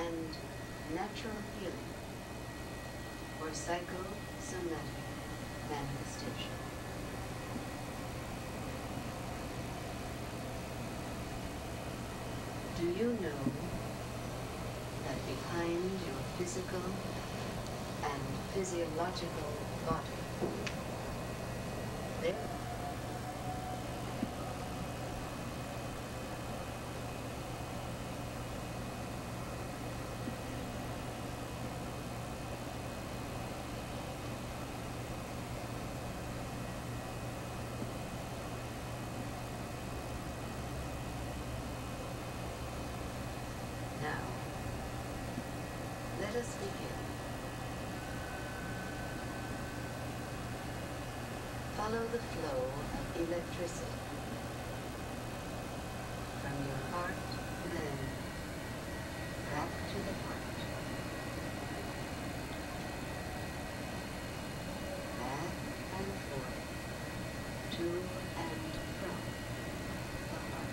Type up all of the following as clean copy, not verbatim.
and natural healing for psychosomatic manifestation. Do you know that behind your physical and physiological body, there now, let us begin. Follow the flow of electricity from your heart, then back to the heart, back and forth, to and from the heart.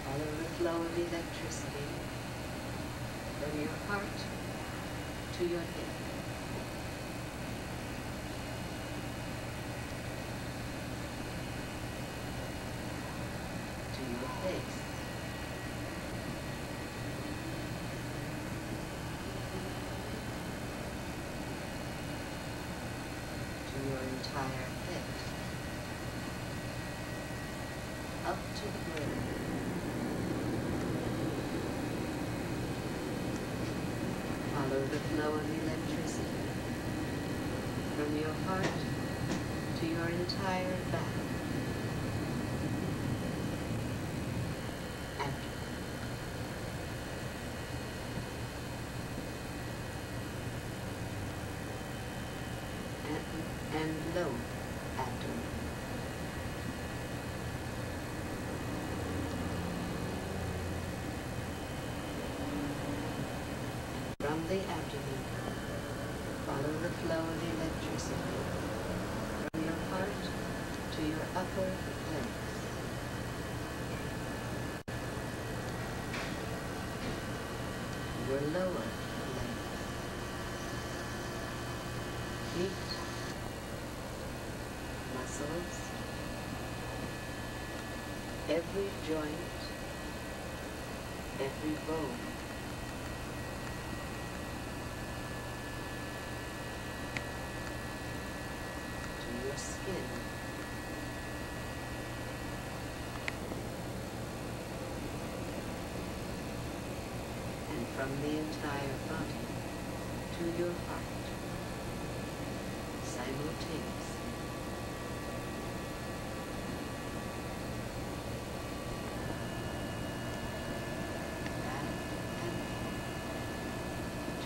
Follow the flow of electricity from your heart to your head. To your face. To your entire head. Up to the brain. Follow the flow of electricity from your heart to your entire back, abdomen, and lower abdomen. From the abdomen, follow the flow of electricity from your heart to your upper legs. Your lower legs. Feet, muscles, every joint, every bone. Your skin, and from the entire body to your heart, simultaneously. Back and forth,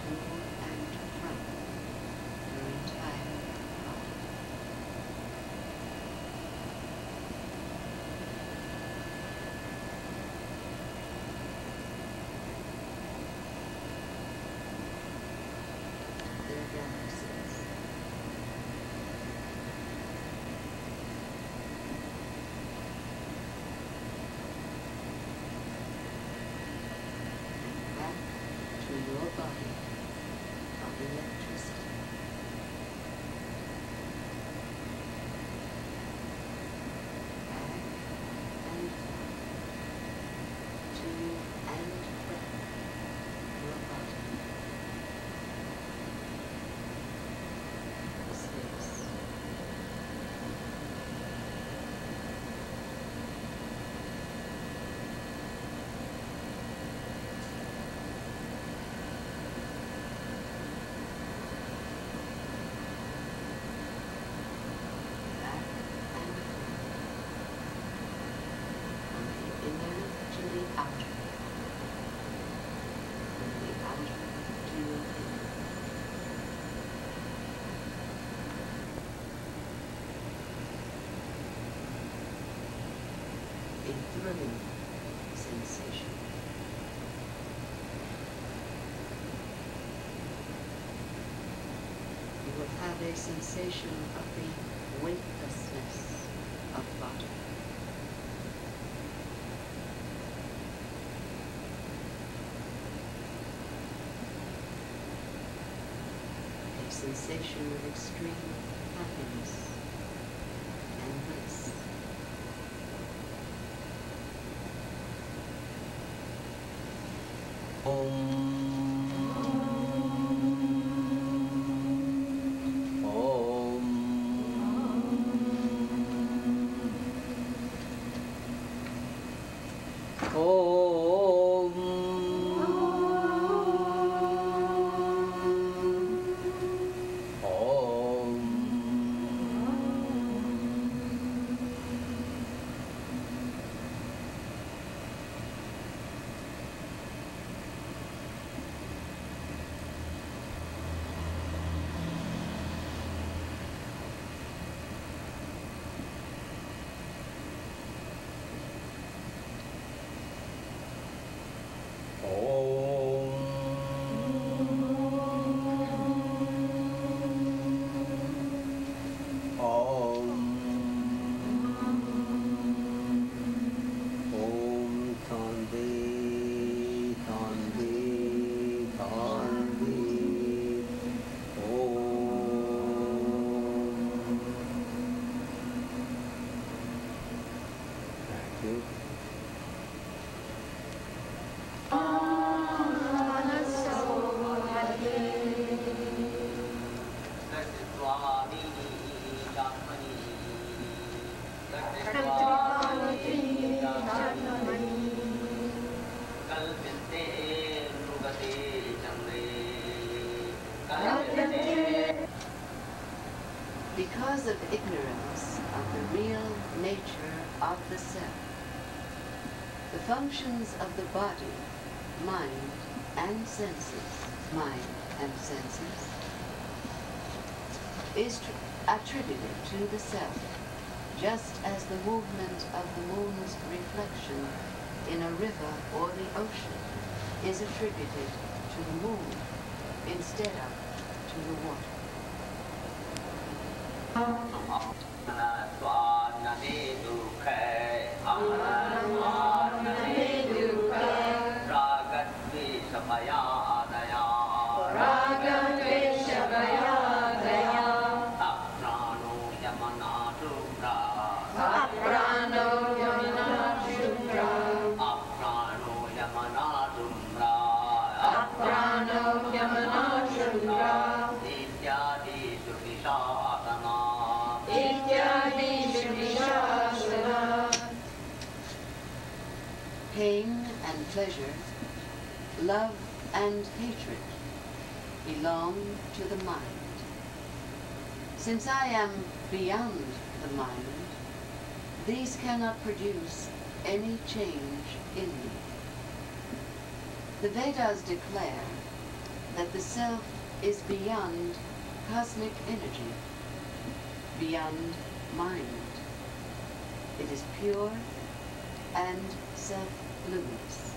to and from your entire body. Their galaxies. And back to your body of electricity. Back and forth, to and from your body. Space. have a sensation of the weightlessness of body. A sensation of extreme happiness and bliss. Because of ignorance of the real nature of the self, the functions of the body, mind, and senses, is attributed to the self, just as the movement of the moon's reflection in a river or the ocean is attributed to the moon instead of to the water. Pain and pleasure, love and hatred belong to the mind. Since I am beyond the mind, these cannot produce any change in me. The Vedas declare that the self is beyond cosmic energy, beyond mind. It is pure and self-luminous.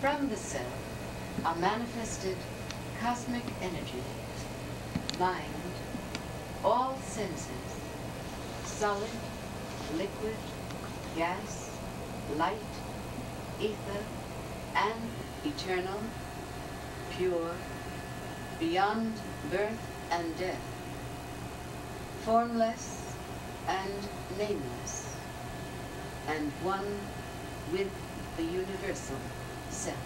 From the self are manifested cosmic energy, mind, all senses, solid, liquid, gas, light, ether, and eternal, pure, beyond birth and death, formless and nameless, and one with the universal self.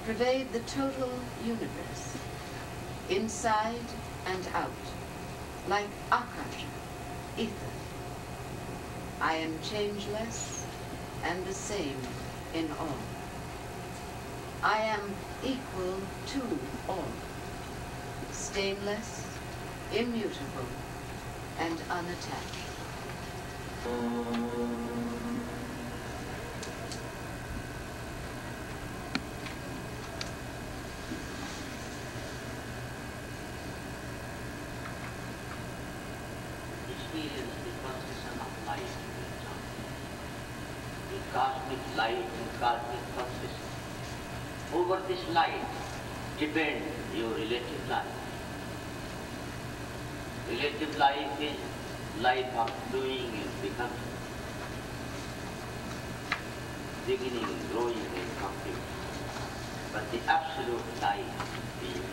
pervade the total universe, inside and out, like akasha, ether. I am changeless and the same in all. I am equal to all, stainless, immutable, and unattached. Experience the concession of light in the jungle. The cosmic light and cosmic concession. Over this light depends your relative life. Relative life is life of doing and becoming, beginning, growing and completing. But the absolute life is being.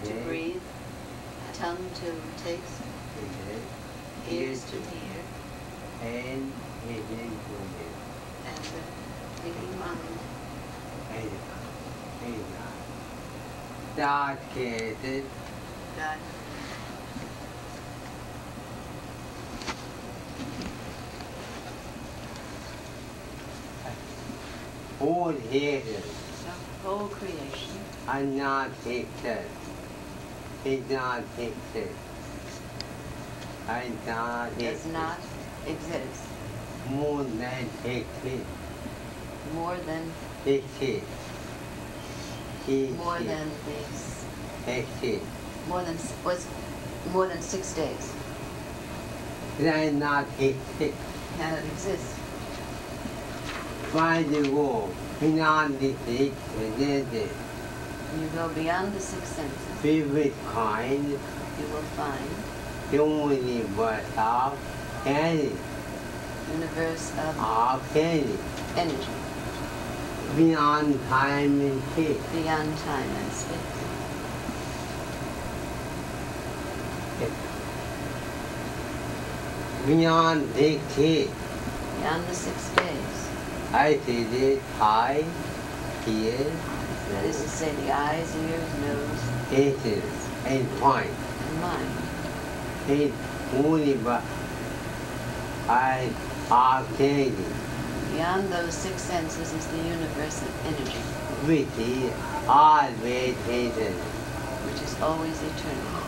To breathe, tongue to taste, ears to hear, and hearing to hear, and the thinking mind. God created God all hearers the whole creation are not fixed. Is not fixed. I not does not exist. More than fixed. More than Fixed. more than this. Fixed. More than 6 days. They not fixed. Cannot exist. Why you go beyond the six senses? When you go beyond the 6 senses, Favorite kind, you will find the only worth of energy. universe of energy Beyond time and space. beyond time and space. Beyond decade. Beyond the 6 days. I see the eye, ears, That is to say, the eyes, ears, nose, faces, and point. and mind. It's only but I are candy, Beyond those 6 senses is the universe of energy, which is always hidden. which is always eternal.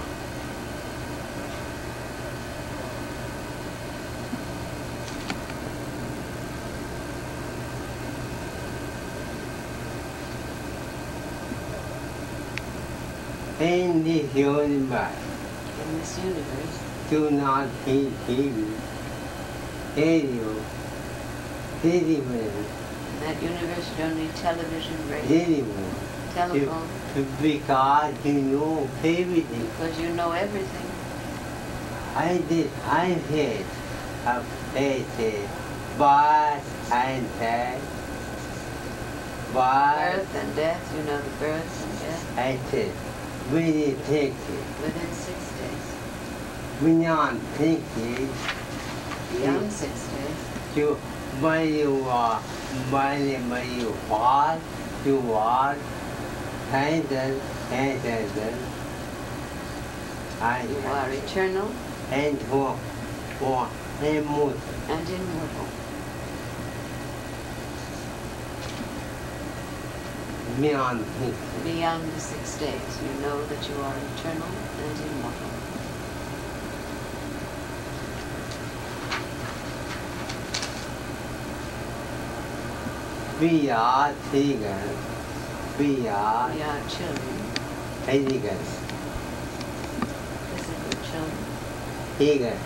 In this universe, In this universe, do not be TV, radio, television, in that universe you don't need television, radio, telephone, telephone, because you know everything. because you know everything. I said, of faces, birth and death. Birth and death, you know the birth and death. I said, within 6 days. Within 6 days. Beyond 6 days. Beyond 6 days. You, when you fall, you walk, handle, You are eternal and for immortal. and immortal. Beyond 6 days. Beyond the 6 days, you know that you are eternal and immortal. We are children. We are children, physical children. Physical.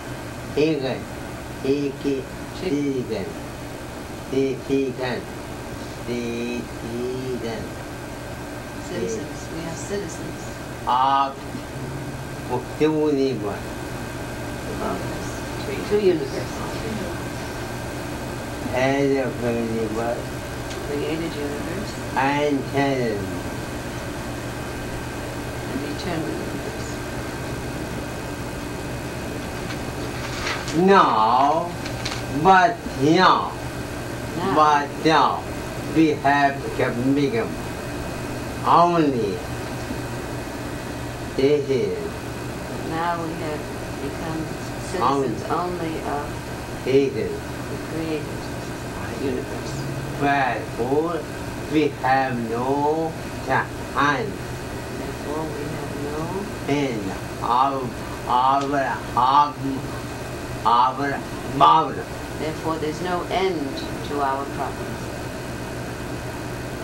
Citizens, we are citizens Of the universe. of two universes. As of the universe Created universe and heaven. and eternal universe. Now, but now, we have become only citizens. Now we have become citizens only of Citizens. the created universe. Wherefore, we have no time Therefore we have no in our power. Therefore there's no end to our problems.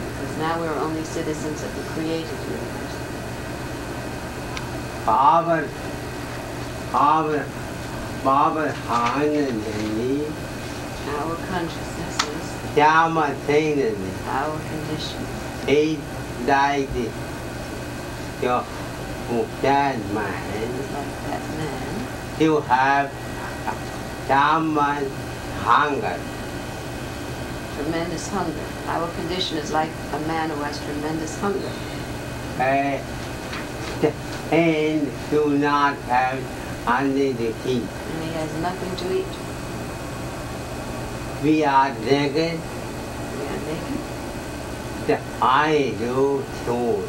Because now we're only citizens of the created universe. Power harmony, Our consciousness is simultaneously. our condition. It like your that man Like that man to have common hunger. tremendous hunger. Our condition is like a man who has tremendous hunger. And do not have anything to eat. And he has nothing to eat. We are naked. We are naked. The idol soul.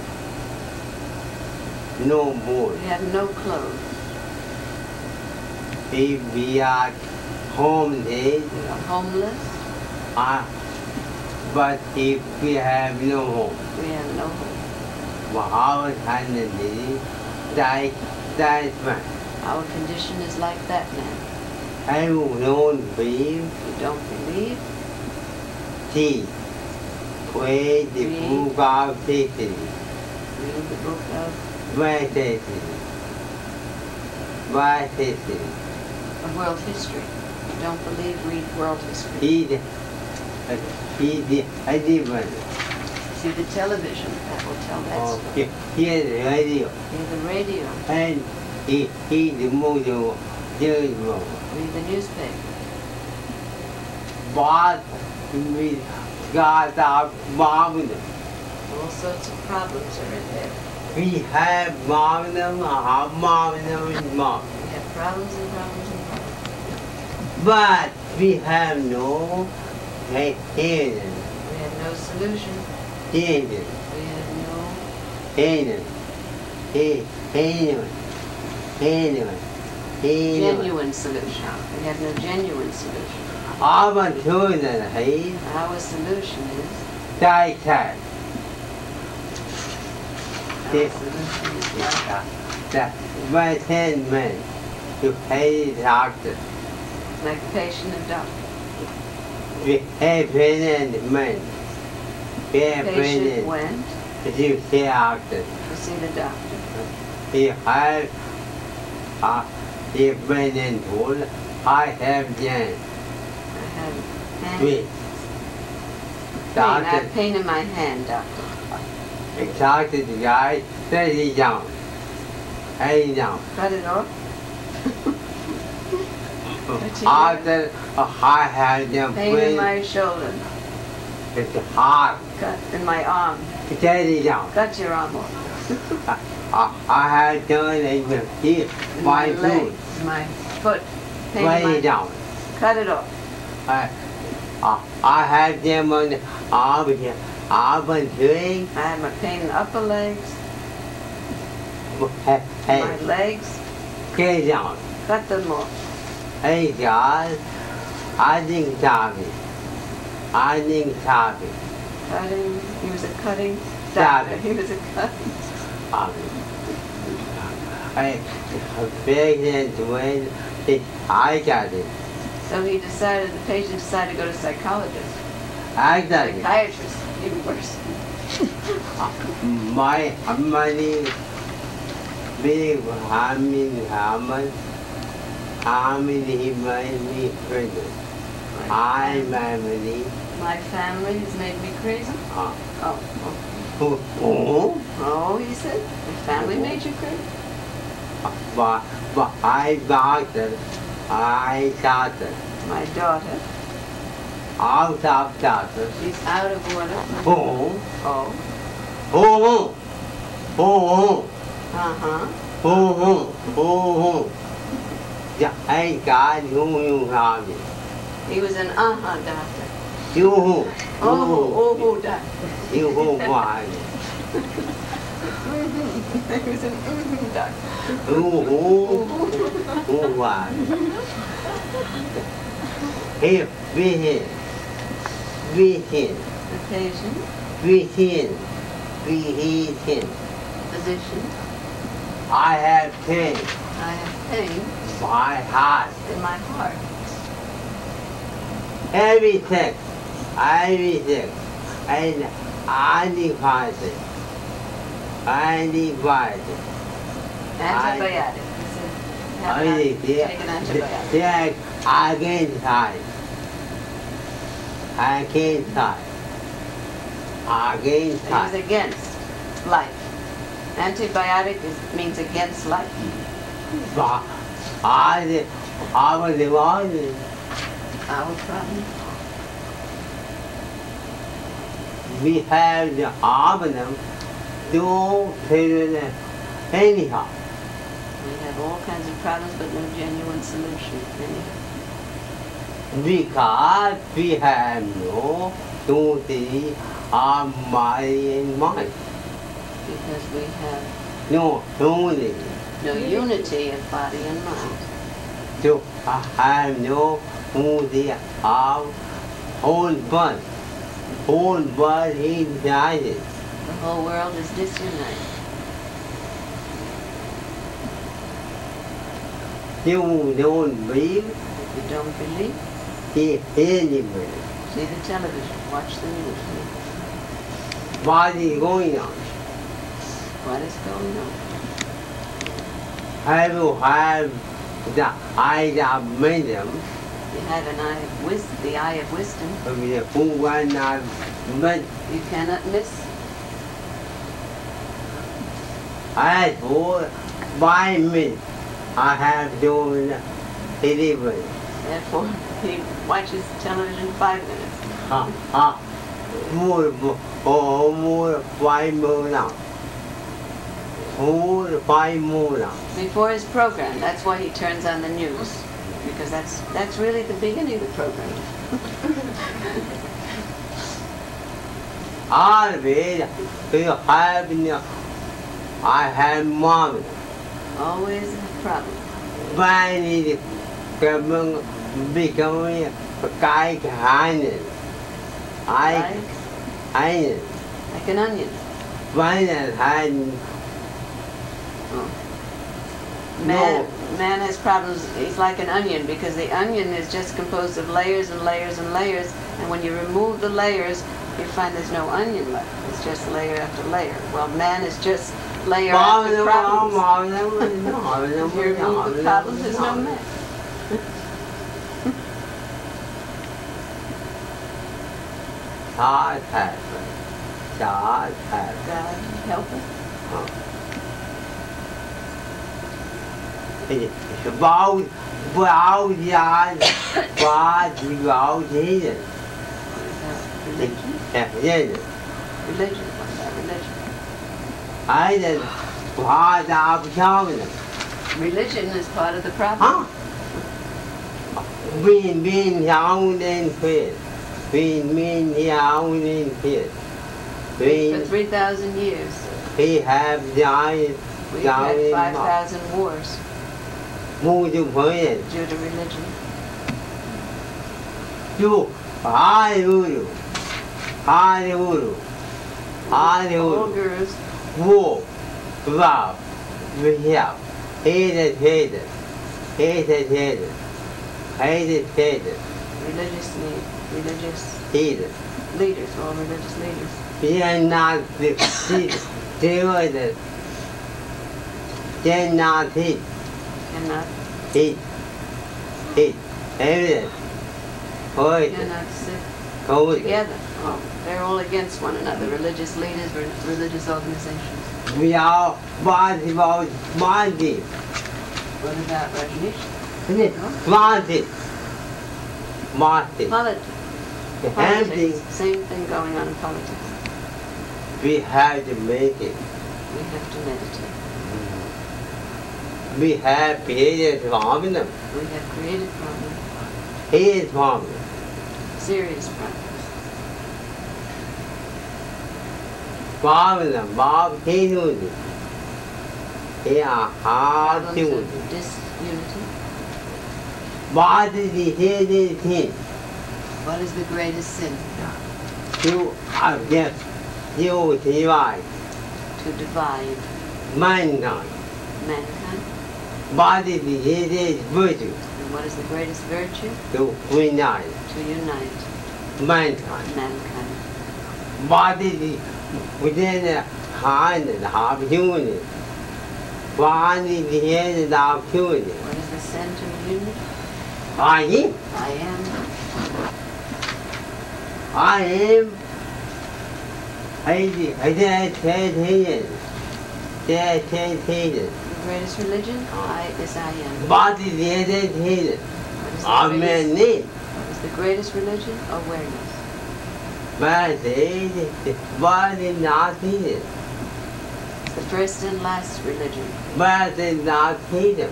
No more. We have no clothes. If we are homeless, We are homeless. but if we have no home, We have no home. our identity like that man. Our condition is like that man. I don't believe You don't believe. see. Read the book of history. Read the book of What history? world history. You don't believe, read world history. I didn't. See the television, that will tell that story. Hear the radio. Hear the radio. And he the movie. Read the newspaper. But we got our problem. All sorts of problems are in there. We have problem, our problem. We have problems and problems and problems. But we have no hidden. We have no solution. Hidden. We have no genuine solution. We have no genuine solution. Our children hate Our solution is, die cat. our solution is The Western men to pay doctor. like patient and doctor. We have pregnant men. We have Patient pregnant went to see doctor. to see the doctor. He have he pregnant told I have Jan. I have Wait. I have pain in my hand, doctor. Talk to the guy, said he's down. He's down. Cut it off. After I had them Pain in my shoulder. it's hard. Cut in my arm. Steady down. Cut your arm off. I had done it with here, In my leg, foot, my foot. Pain in way my... down. Cut it off. I had them on the arm here, arm and leg, I have my pain in upper legs, my hey, legs. get down. Cut them off. Hey God, I think Tommy. I think Tommy. Cutting. He was a cutting Stop doctor. it. He was a cutting. I patient when I got it. So he decided, the patient decided to go to psychologist. I got it. Psychiatrist. Even worse. My money, big harmony, he made me crazy. I, my money. My family has made me crazy. Oh. Oh, Oh, he said. Your family made you crazy? but I doctor, My daughter. out of doctor. She's out of order. Oh, Oh. oh, oh, Uh-huh. oh. Yeah, I got you have it. He was an doctor. You, Doctor. you want it. He was an doctor. Who want it. Here, be here. The patient. Physician. I have pain, I have pain my heart, in my heart. everything, and antibiotic. Antibiotic. He said, have to take an antibiotic. Yes, I can't die. He was against life. Antibiotic means against life. But I was the one. Our problem. We have the album, don't feel it anyhow. We have all kinds of problems, but no genuine solution. Anyhow. Because we have no unity of body and mind. Because we have No unity. no unity of body and mind. So I have no unity of whole body. Whole body is united. The whole world is disunited. You don't believe If you don't believe, anybody. see the television, watch the news. What is going on? What is going on? Have you have the eye of wisdom? You have an eye of wisdom, the eye of wisdom. Who one not but You cannot miss. I for 5 minutes I have done delivery. Therefore, he watches television 5 minutes. More 5 more now. 5 more now. Before his program, that's why he turns on the news. Because that's really the beginning of the program. Always I have mom. Always a problem. When it becoming cái onion. Like Onion. an onion. When it had Man has problems. He's like an onion because the onion is just composed of layers and layers and layers. And when you remove the layers, you find there's no onion left. It's just layer after layer. Well, man is just layer after problems. If you remove the problems, there's no man. God help God help us. It's about Bảo gia và bảo thế này. Religion? Thế này. Religion, what's that religion? Ai này, hóa ra sao này? Religion is part of the problem. Hả? Viên hào nên phết. Viên hào nên phết. For 3,000 years, We have died. we've had 5,000 wars Mua chung với due to religion. chú hai guru All gurus, vô vào với hiểu hated religious leaders, all religious leaders. we are not the cannot hit Cannot evidence thôi cannot sit không together. Oh, they're all against one another, religious leaders, religious organizations. we are body What about Rajneesh? Martin Politics. everything Same thing going on in politics. we have to make it. We have to meditate. We have created problem. We have created problems, He is problem. serious problems. Problem, Bob, he knows it. He are hard to Problems do. of disunity. What is the hidden thing? What is the greatest sin? You are just you divide To divide mankind. mankind. What is the hidden virtue? And what is the greatest virtue? To unite To unite mankind. mankind. What is the within the hand and half unity? What is the head of unity? What is the center of unity? I am. I am. I am. Dedicated. The greatest religion? I am. What is dedicated? What is the greatest religion? Awareness. What is not needed? The first and last religion. What is not freedom?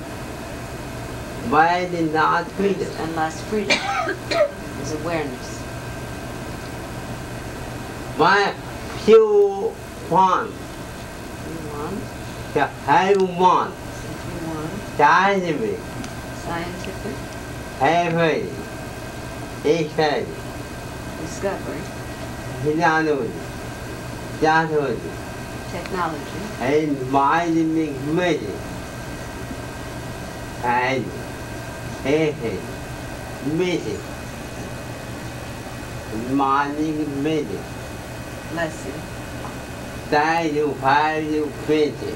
What is not freedom? First and last freedom is awareness. What you want? You want, To have one. if you want, Scientific. scientific Heaven. History. discovery, Philosophy. Psychology. technology, And mind magic. And ethics. Music. Mind magic. blessing, Then you find you finish.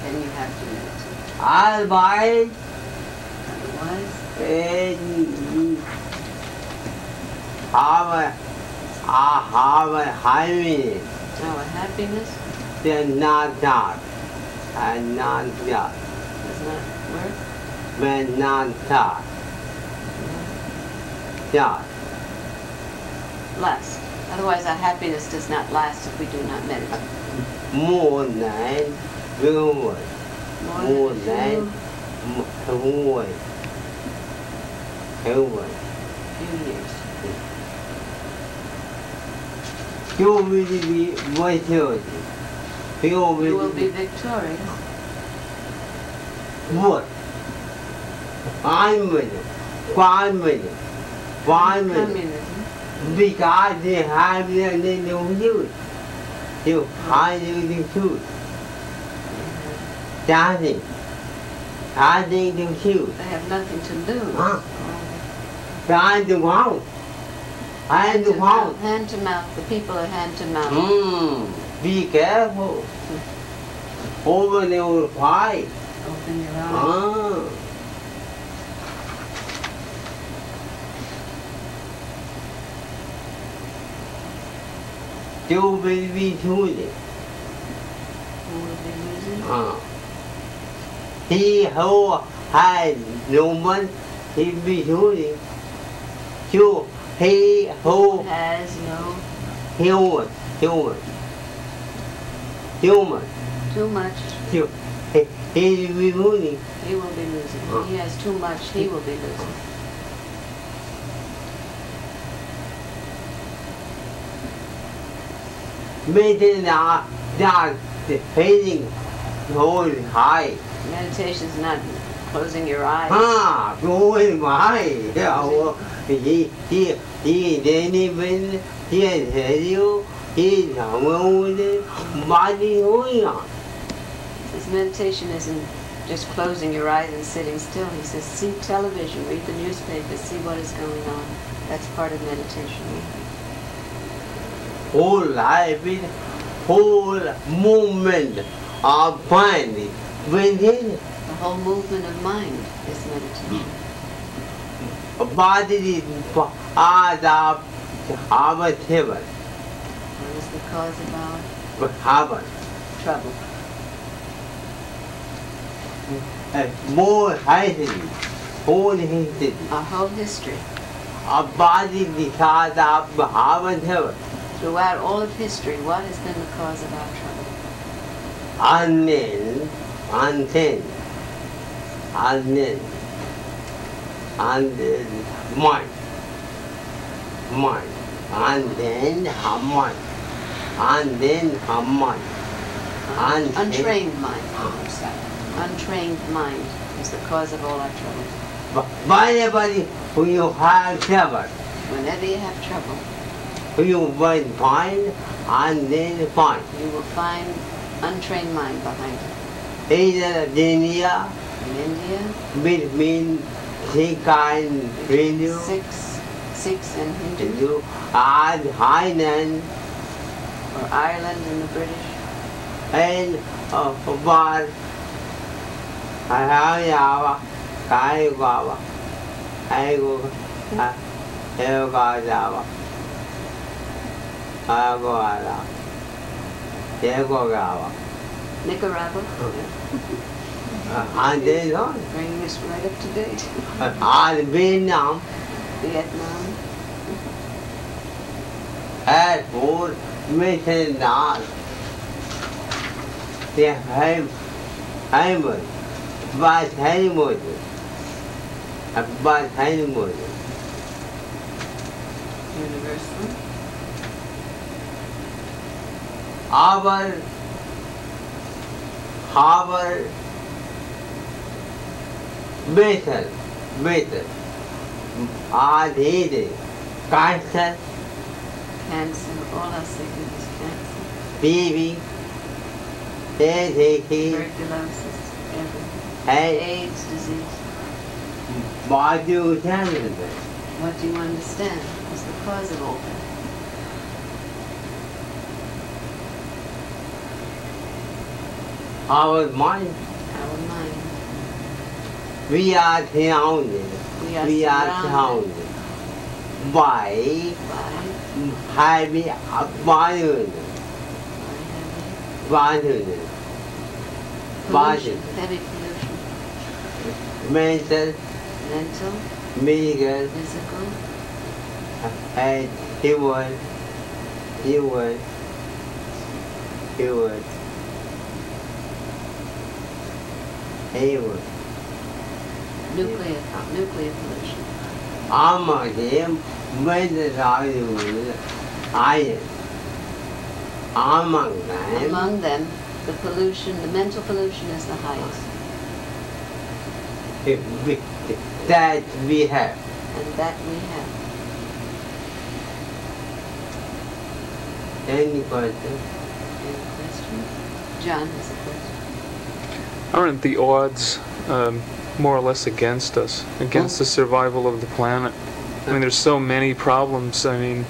then you have to meditate. Otherwise, Otherwise, have a happiness, our happiness then not God, and not God, does not work. but not God, God. Last. Otherwise, our happiness does not last if we do not meditate. More than good, more than good, few years. You will be victorious. You You will will be victorious. what? 5 minutes, 5 minutes, 5 minutes. Communism. Because they have their little youth. You hide the truth. Starting. Hiding the truth. They have nothing to lose. Huh? Trying to want. Hand to want. Hand to mouth. The people are hand to mouth. Be careful. Over they will fight. Open your eyes. You will be choosing. Who will be losing? He who has no one he be doing. He who has no human. too much. He will be losing. He will be losing. He has too much. He will be losing. Meditation not facing holding high. Meditation is not closing your eyes. Going high. He didn't he tell you he's body going on. His meditation isn't just closing your eyes and sitting still. He says, see television, read the newspaper, see what is going on. That's part of meditation. Whole life, whole movement of mind within. The whole movement of mind is meditation. Body are the our table. What is the cause of our Harbor. trouble? More history, whole history. Our whole history. A body the cause of harbor table. Throughout all of history, what has been the cause of our trouble? Unknown, unseen, unknown, and mind, and then mind, and then mind, Untrained mind. Untrained mind is the cause of all our trouble. Whenever you have trouble, Whenever you have trouble, you will find and then find. you will find untrained mind behind it. Either India, In India, between Sikh and Hindu, Sikhs and Hindus, and Highland, or Ireland and the British, and Bar, Hayava, Kaigawa, Aigo, Helgadawa, Aguara, Yegogawa, Nicaragua, and then on. bringing us right up to date. And Vietnam Vietnam, had four missionaries. They have Hammer, but Hammer, but Hammer. universal. Our better, are needed. Cancer, Cancer, all our sickness is cancer. TB, headache, Tuberculosis, everything. and AIDS disease. what do you tell them? What do you understand is the cause of all that? Our mind, Our mind. we are surrounded. We are surrounded surrounded by by heavy abundance. pollution, Body, heavy pollution, mental, mental, medical, physical, and human. nuclear pollution. Among them, mental iron. Among them, the pollution, the mental pollution is the highest. That we have. And that we have. Any question? Any question? John has a question. Aren't the odds more or less against us, against the survival of the planet? I mean, there's so many problems. I mean,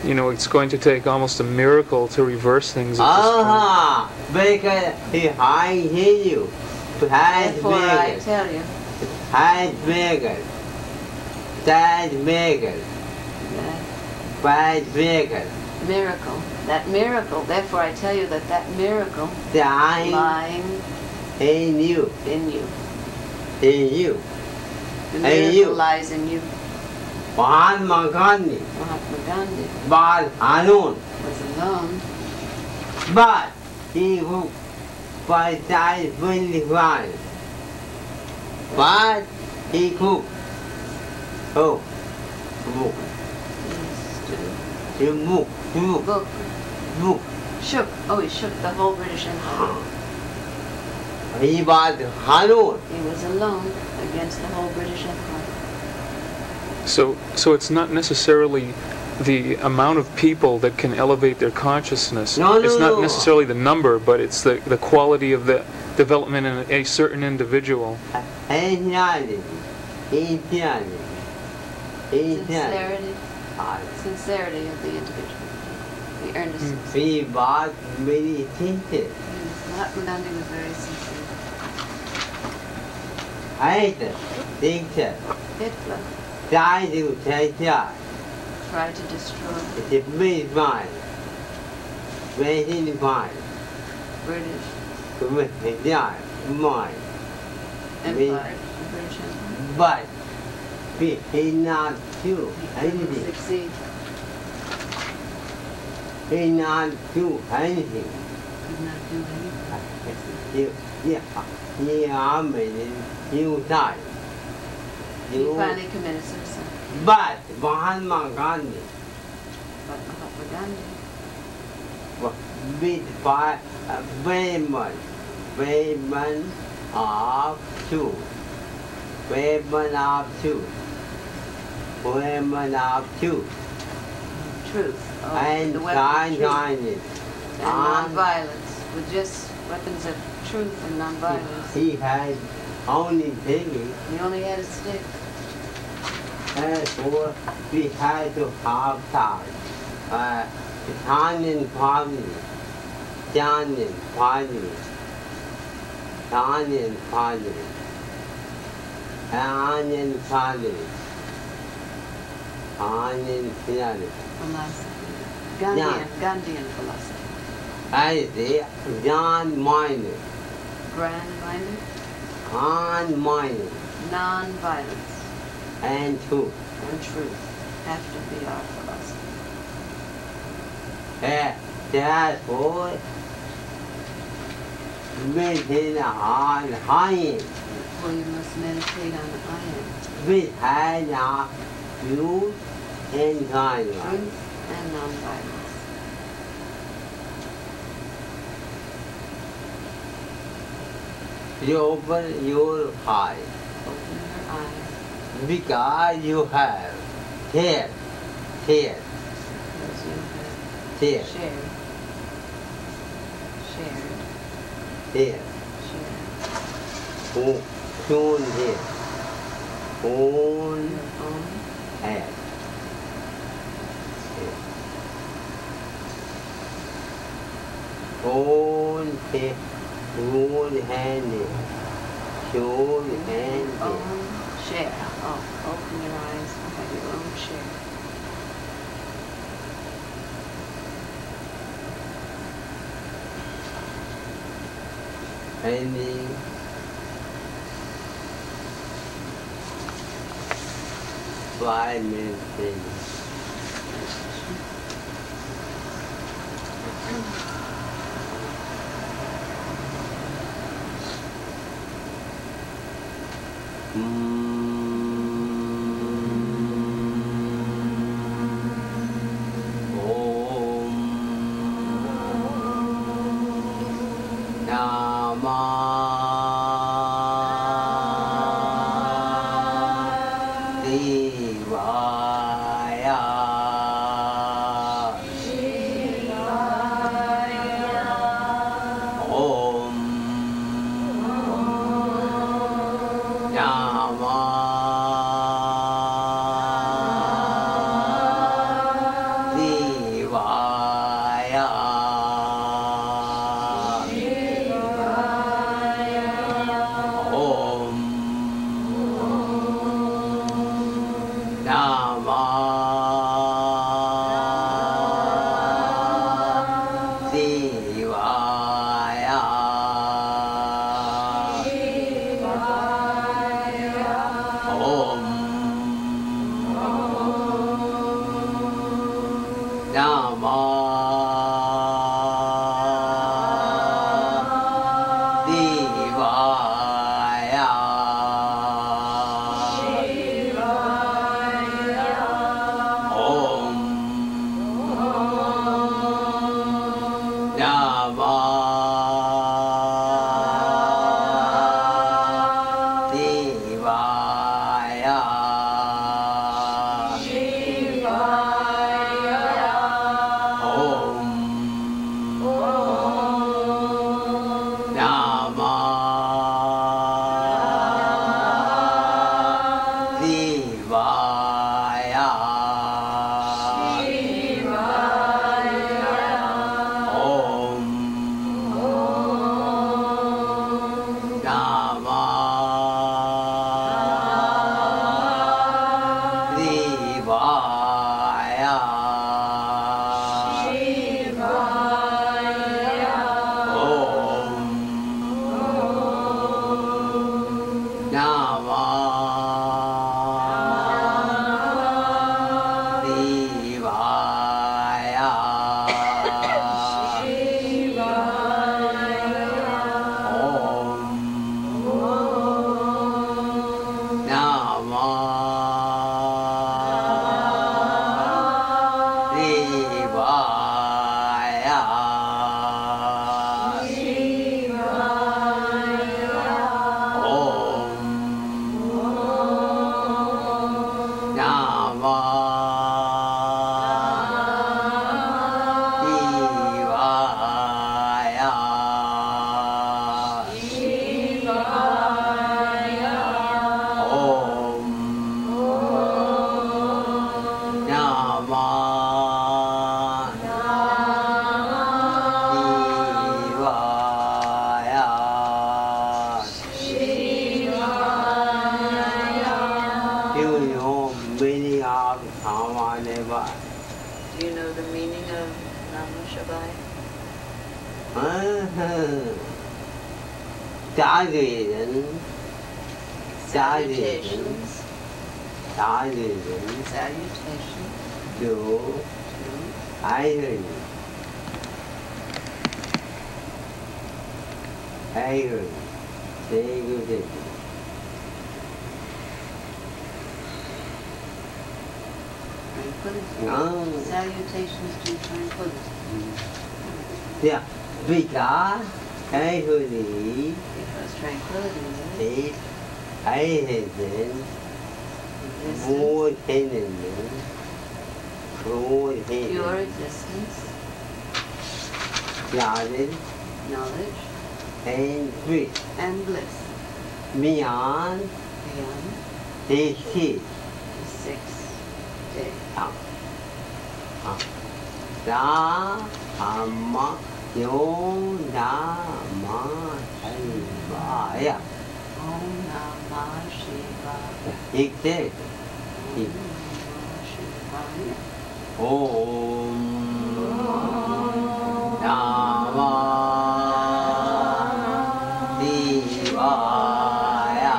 you know, it's going to take almost a miracle to reverse things at this point. Because I hear you. Therefore, I tell you that miracle. that miracle, therefore I tell you that miracle Lying lying in you. in you. In you. The And miracle you. lies in you. Mahatma Gandhi Mahatma Gandhi was alone, was alone, but he would by time 25. But he could. Oh, move, he he move, book, move. shook. Oh, he shook the whole British Empire. He was alone. He was alone against the whole British Empire. So it's not necessarily the amount of people that can elevate their consciousness. No, it's not no. necessarily the number, but it's the quality of the development in a certain individual. Sincerity. Sincerity of the individual. The earnestness. He was meditated. Mahatma Gandhi was very sincere. Hitler Hitler tried to take out tried to destroy the British mind. British mind. British The British mind. Empire. The British Empire. But he did not do He couldn't anything. succeed. He did not do anything. Could not do anything. He committed suicide. He finally committed suicide. But Mahatma Gandhi But Mahatma Gandhi was beat by a weapon of truth. Weapon of truth. Weapon of truth. truth. Oh, And the weapon of truth. kindness. And non-violence. With just weapons of truth and non-violence. He had only taken. He only had a stick. Therefore, we had to have time. Tannin Pali, Janin Pali, Tannin Pali, Anin Pali, Anin Pali. Philosophy. Yeah. Gandhian philosophy. I say, John Minor, Grand-minded, unminor, non-violence, and truth. and truth have to be our philosophy. Therefore, maintain a hard high. Well, you must meditate on the I am. We had our truth and kindness. Truth and non-violence. You open your eyes Open your eyes. because you have here, here, Because you have here, shared, here. shared. Tune here. On Your own head. On head. On hand. Tune hand. own share. Oh, open your eyes and have your own share. Ending. Five minutes in. Om Namah Shivaya. Salutations. Salutations. To irony. Irony. Tranquility. Tranquility. Salutations to tranquility. Yeah, because tranquility. Because tranquility is hidden. More hidden. Pure existence, knowledge, and bliss. Beyond the sixth day. Dhamma yo Dhamma Shivaya. Om Namah Shivaya. Exactly. Om Namah Shivaya. Om Namah Shivaya.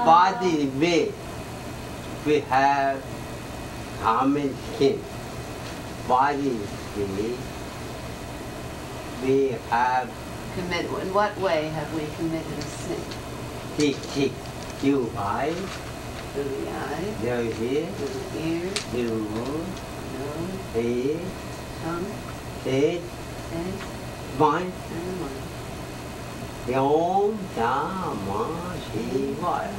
Body way we have common skin. Body way we have in what way have we committed a sin? tick, you eye, Through the eye, nose here, through the ear, nose, nose, head, tongue, head, head, mind. and the mind. Om Namah Shivaya.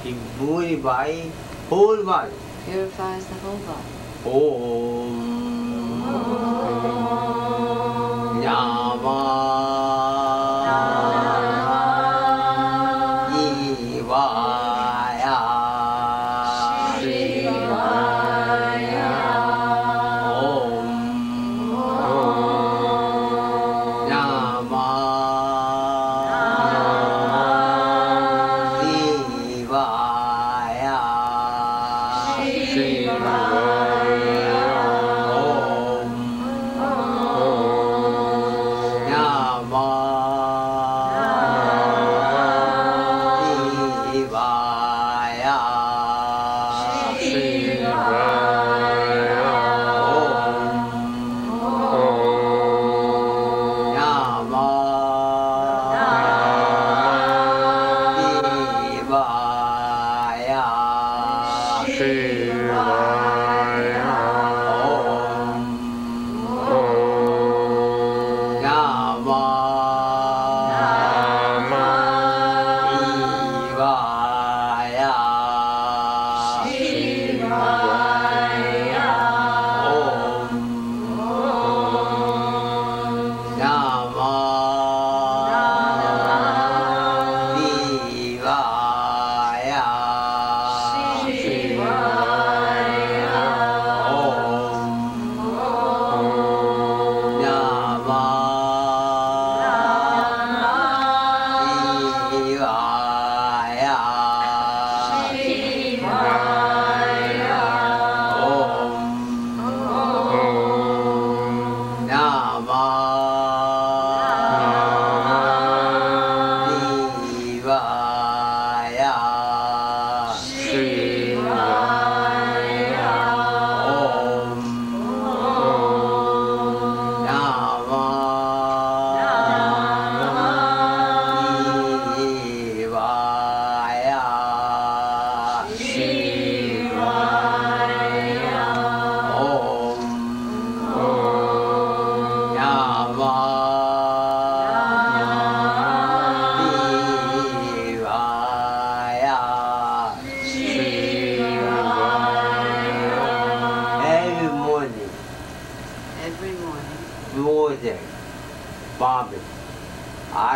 He purifies whole body. Purifies the whole body. Om Namah Shivaya. Om Namah Shivaya.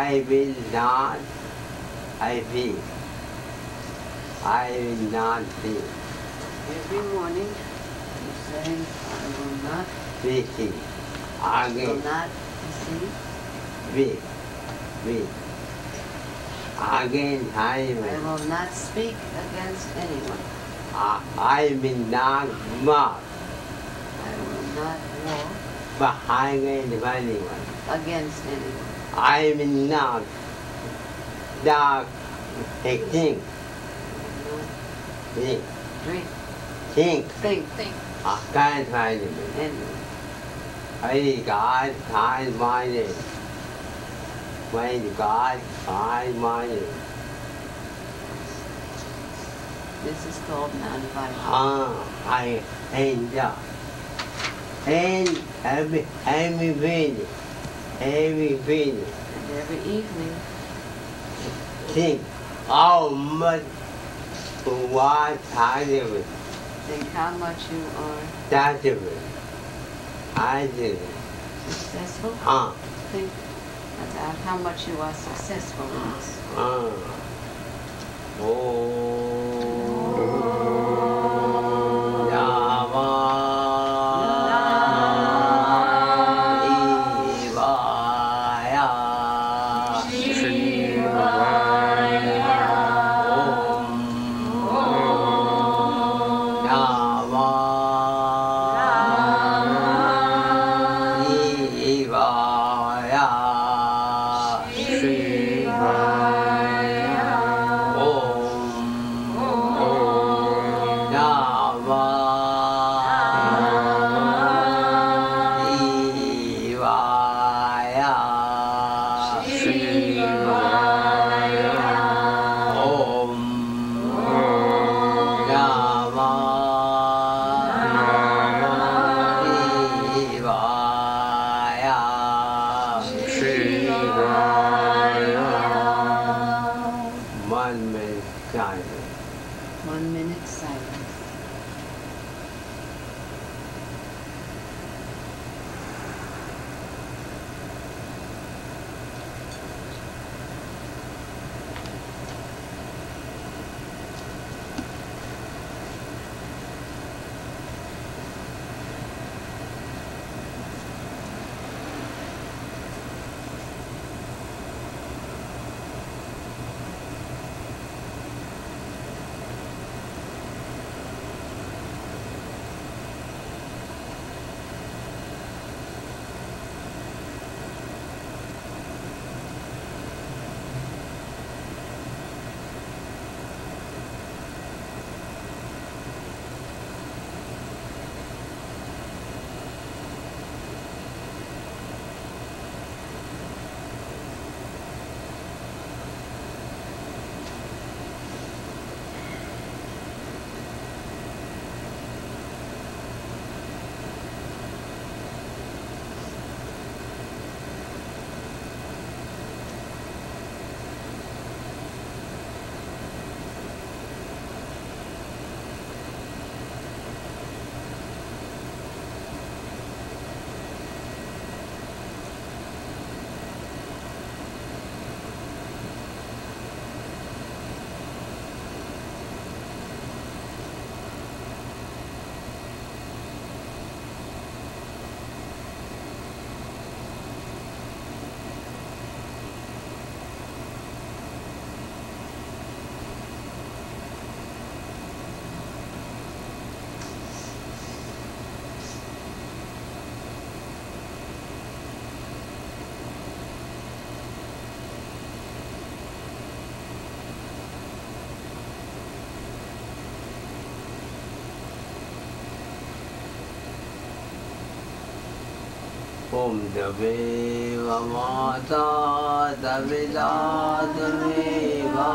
I will not, I feel. I will not feel. Every morning you say, I will not Feel. will Again. not deceive. Feel. Again, I I will. will not speak against anyone. I will not mock I will not war behind anyone. against anyone. I will not dark think. I will Think. not drink, Think. Can't find me. anyone. I God can't find it. When God can't find it. This is called non-violence. I enjoy. And everything. And every evening Think how much what possible. think how much you are Possible. I did. successful. Think about how much you are successful in this. Om Deveva Mata Davida Deveva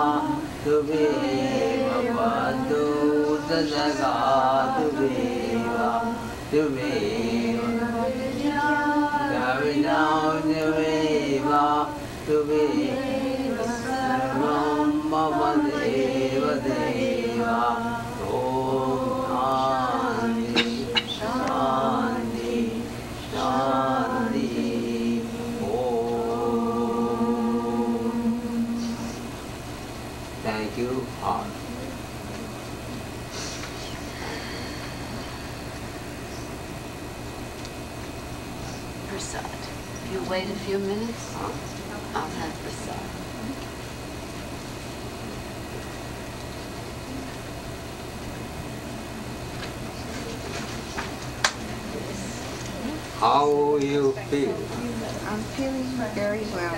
Deveva Vadu Tadaga Deveva Deveva Davida Deveva Deveva Mama Deva Deva Thank you all. Prasad. If you wait a few minutes, I'll have prasad. How you feel? I'm feeling very well.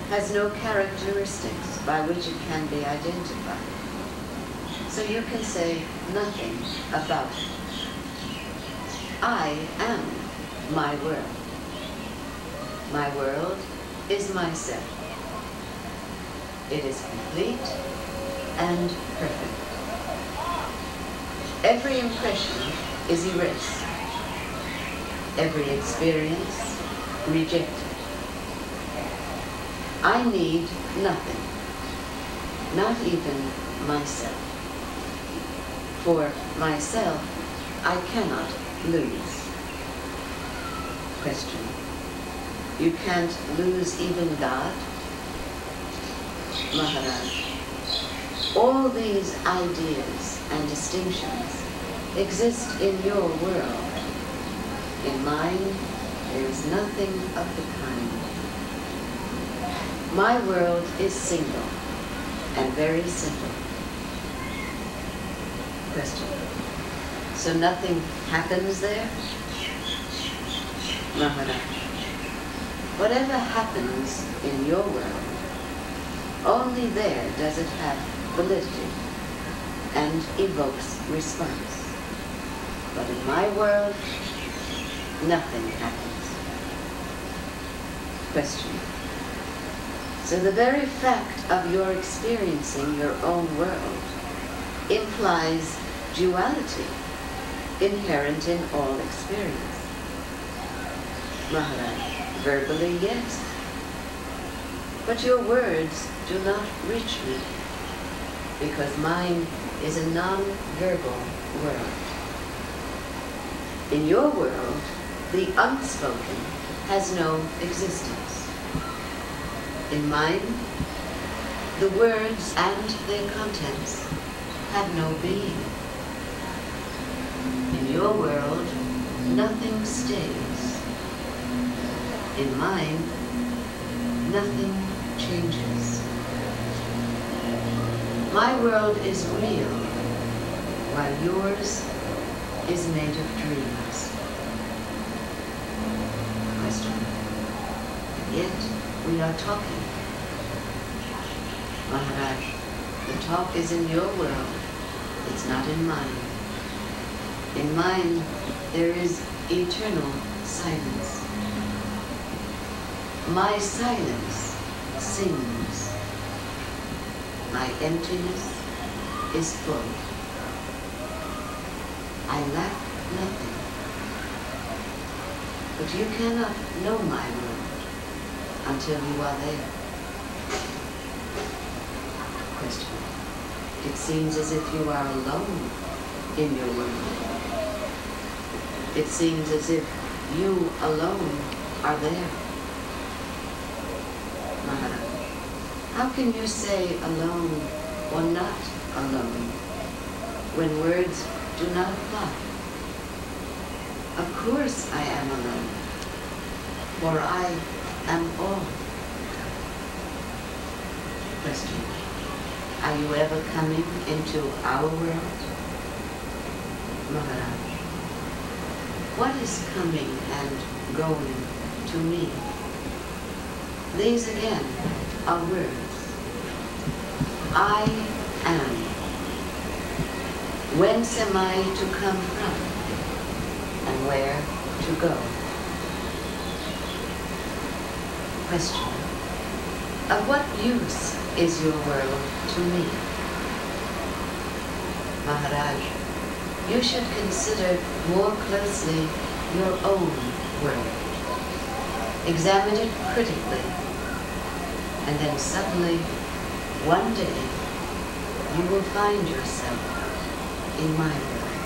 Has no characteristics by which it can be identified. So you can say nothing about it. I am my world. My world is myself. It is complete and perfect. Every impression is erased. Every experience rejected. I need nothing, not even myself. For myself, I cannot lose. Question. You can't lose even God? Maharaj, all these ideas and distinctions exist in your world. In mine, there is nothing of the kind. My world is single and very simple. Question. So nothing happens there? Maharaj, whatever happens in your world, only there does it have validity and evokes response. But in my world, nothing happens. Question. So the very fact of your experiencing your own world implies duality inherent in all experience. Maharaj, verbally, yes. But your words do not reach me, because mine is a non-verbal world. In your world, the unspoken has no existence. In mine, the words and their contents have no being. In your world, nothing stays. In mine, nothing changes. My world is real, while yours is made of dreams. Question. Yet we are talking. Maharaj, the talk is in your world. It's not in mine. In mine, there is eternal silence. My silence sings. My emptiness is full. I lack nothing. But you cannot know my world until you are there. Question. It seems as if you are alone in your world. It seems as if you alone are there. Maharaj, how can you say alone or not alone when words do not apply? Of course I am alone, for I am all. Question. Are you ever coming into our world? Maharaj, what is coming and going to me? These again are words. I am. Whence am I to come from? And where to go? Question. Of what use is your world to me? Maharaj, you should consider more closely your own world. Examine it critically, and then suddenly, one day, you will find yourself in my world.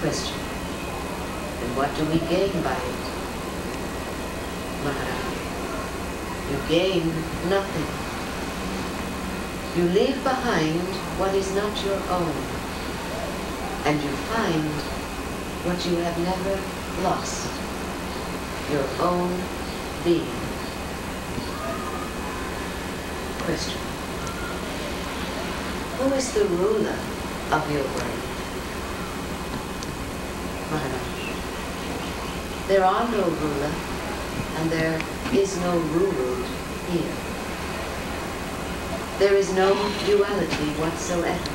Question. And what do we gain by it? Maharaj, you gain nothing. You leave behind what is not your own, and you find what you have never lost, your own being. Question. Who is the ruler of your world? Maharaj, there are no ruler, and there is no ruled here. There is no duality whatsoever.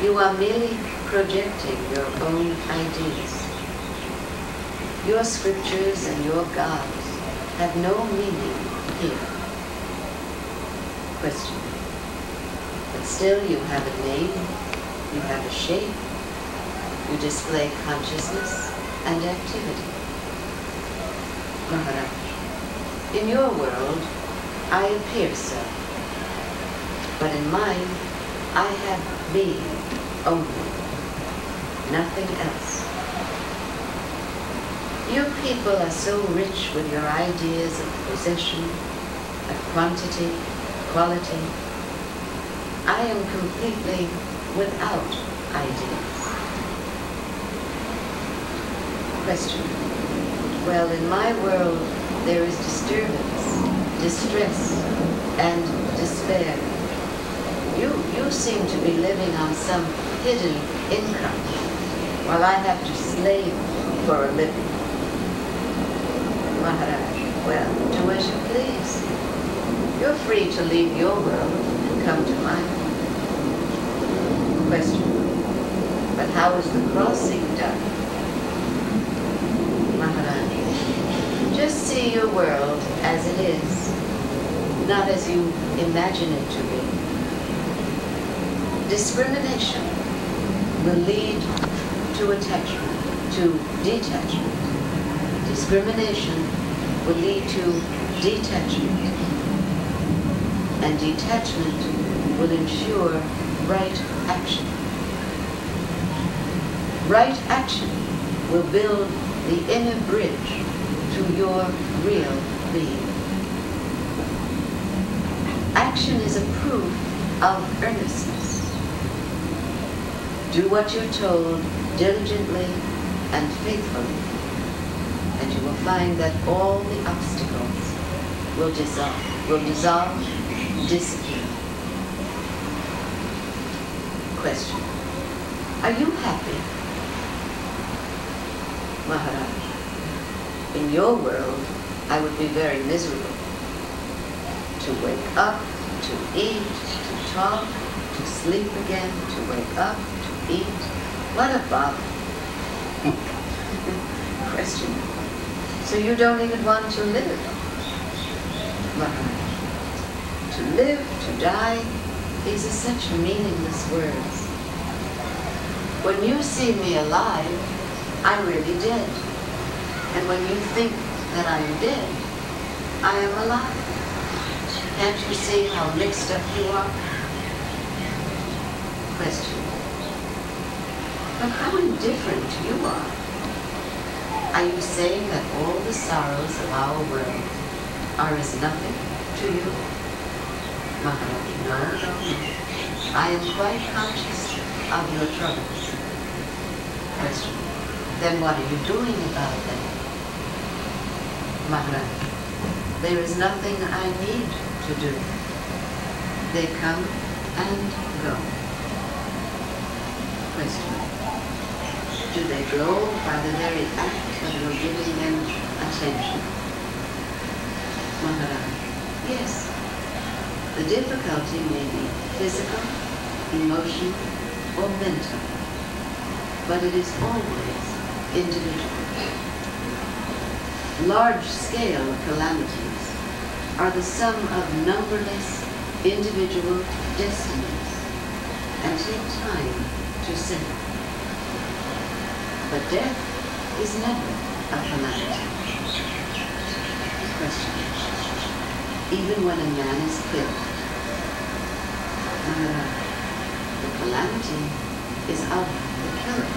You are merely projecting your own ideas. Your scriptures and your gods have no meaning here. Question. But still you have a name, you have a shape, you display consciousness and activity. Maharaj, in your world, I appear so. But in mine, I have being only, nothing else. You people are so rich with your ideas of possession, of quantity, quality. I am completely without ideas. Question. Well, in my world, there is disturbance, distress, and despair. You seem to be living on some hidden income, while I have to slave for a living. Maharaj, well, do as you please. You're free to leave your world and come to mine. Question. But how is the crossing done? Maharaj, just see your world as it is, not as you imagine it to be. Discrimination will lead to attachment, to detachment. Discrimination will lead to detachment. And detachment will ensure right action. Right action will build the inner bridge to your real being. Action is a proof of earnestness. Do what you're told diligently and faithfully, and you will find that all the obstacles will dissolve, disappear. Question. Are you happy? Maharaj, in your world, I would be very miserable. To wake up, to eat, to talk, to sleep again, to wake up, to eat. What a bother. Question. So you don't even want to live? Maharaj, to live, to die, these are such meaningless words. When you see me alive, I'm really dead. And when you think that I'm dead, I am alive. Can't you see how mixed up you are? Question. But how indifferent you are. Are you saying that all the sorrows of our world are as nothing to you? Maharaj, no. I am quite conscious of your troubles. Question. Then what are you doing about them? Maharaj, there is nothing I need to do. They come and go. Question. Do they go by the very act of your giving them attention? Maharaj, yes. The difficulty may be physical, emotional, or mental, but it is always individual. Large-scale calamities are the sum of numberless individual destinies and take time to settle. But death is never a calamity. Question. Even when a man is killed, the calamity is of the killer.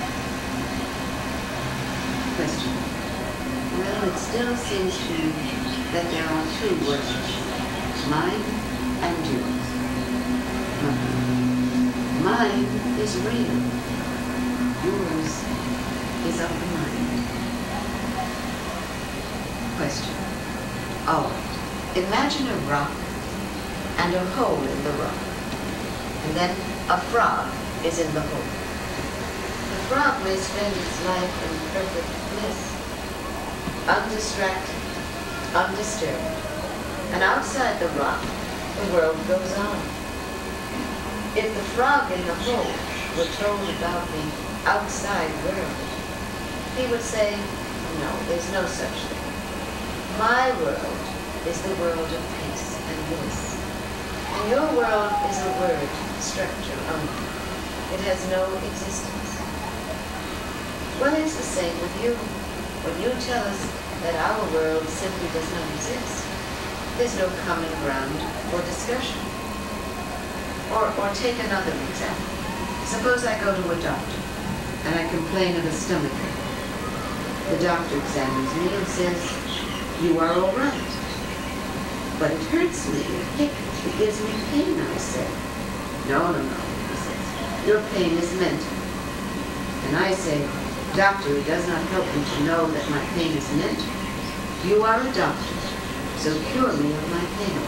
Question. Well, it still seems to me that there are two worlds, mine and yours. Mine is real. Yours is of the mind. Question. All right. Imagine a rock and a hole in the rock. And then a frog is in the hole. The frog may spend its life in perfect bliss, undistracted, undisturbed. And outside the rock, the world goes on. If the frog in the hole were told about the outside world, he would say, no, there's no such thing. My world is the world of peace and bliss. And your world is a word structure only. It has no existence. Well, it's the same with you. When you tell us that our world simply does not exist, there's no common ground for discussion. Or take another example. Suppose I go to a doctor and I complain of a stomachache. The doctor examines me and says, you are all right. But it hurts me, it gives me pain, I say. No, he says, your pain is mental. And I say, doctor, it does not help me to know that my pain is mental. You are a doctor, so cure me of my pain.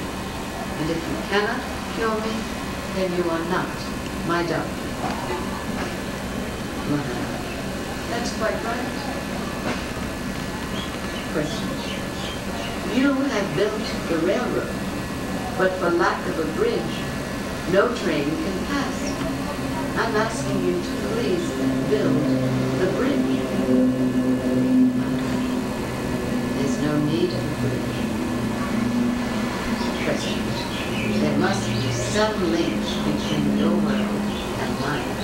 And if you cannot cure me, then you are not my doctor. That's quite right. Question. You have built the railroad, but for lack of a bridge, no train can pass. I'm asking you to please build the bridge. There's no need of a bridge. Question. There must be some link between your world and mine.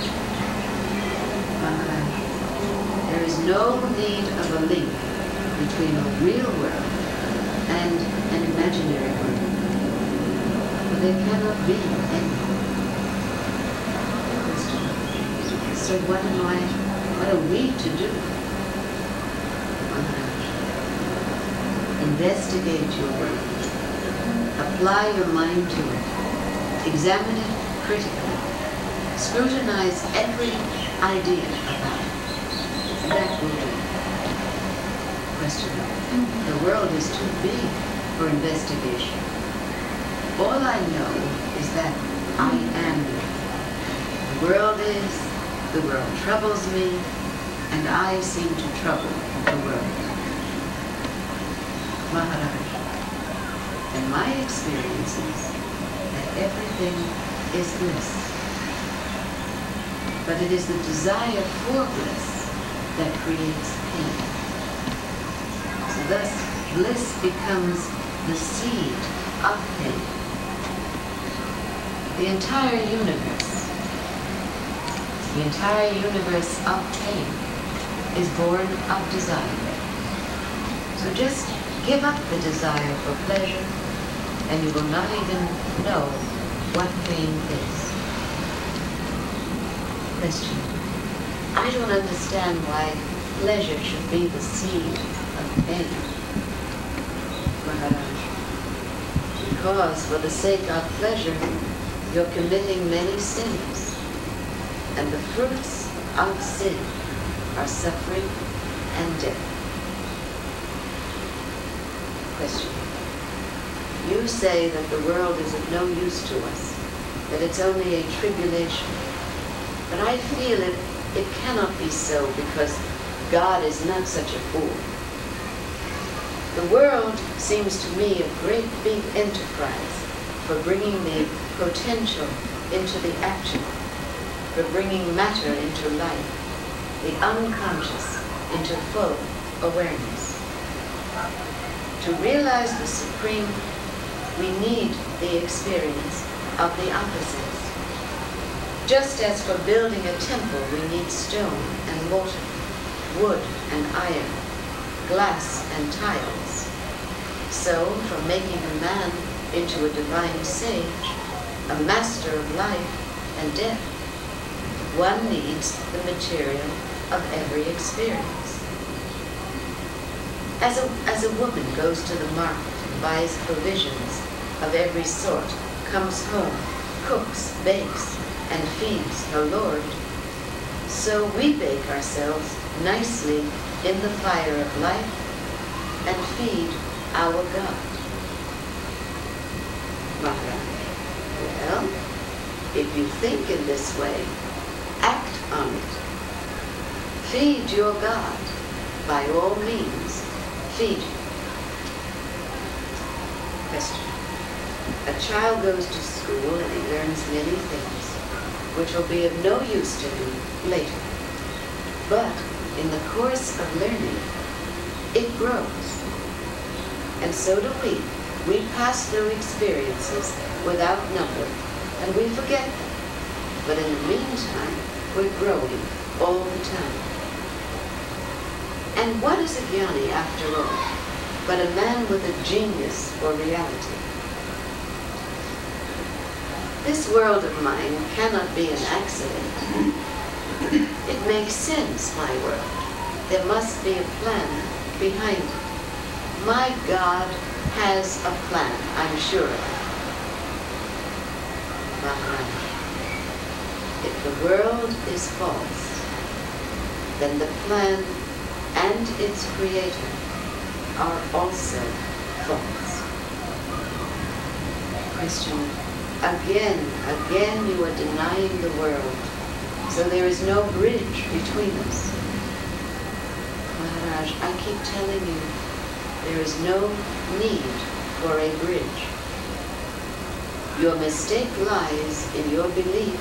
There is no need of a link between a real world and an imaginary world. But there cannot be any. So what are we to do? Investigate your world. Apply your mind to it. Examine it critically. Scrutinize every idea about it. That will do. Question. The world is too big for investigation. All I know is that I am. The world is, the world troubles me, and I seem to trouble the world. Maharaj. And my experience is that everything is bliss. But it is the desire for bliss that creates pain. So thus, bliss becomes the seed of pain. The entire universe of pain is born of desire. So just give up the desire for pleasure, and you will not even know what pain is. Question. I don't understand why pleasure should be the seed of pain. Maharaj. Because for the sake of pleasure, you're committing many sins. And the fruits of sin are suffering and death. Question. You say that the world is of no use to us, that it's only a tribulation. But I feel it cannot be so, because God is not such a fool. The world seems to me a great big enterprise for bringing the potential into the actual, for bringing matter into life, the unconscious into full awareness. To realize the supreme, we need the experience of the opposites. Just as for building a temple we need stone and mortar, wood and iron, glass and tiles, so for making a man into a divine sage, a master of life and death, one needs the material of every experience. As a woman goes to the market and buys provisions of every sort, comes home, cooks, bakes, and feeds her Lord, so we bake ourselves nicely in the fire of life and feed our God. Maharaj, well, if you think in this way, act on it. Feed your God. By all means, feed him. Question. A child goes to school and he learns many things, which will be of no use to him later. But in the course of learning, it grows. And so do we. We pass through experiences without number, and we forget them. But in the meantime, we're growing all the time. And what is a jnani, after all, but a man with a genius for reality? This world of mine cannot be an accident. It makes sense, my world. There must be a plan behind it. My God has a plan, I'm sure of it. Maharaj, if the world is false, then the plan and its creator are also false. Question. Again you are denying the world, so there is no bridge between us. Maharaj, I keep telling you, there is no need for a bridge. Your mistake lies in your belief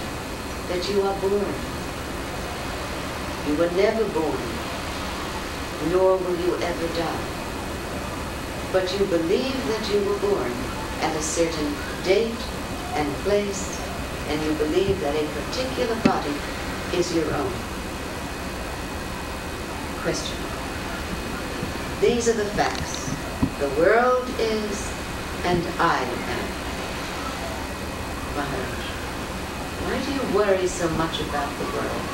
that you are born. You were never born, nor will you ever die. But you believe that you were born at a certain date and place, and you believe that a particular body is your own. Question. These are the facts. The world is, and I am. Maharaj, why do you worry so much about the world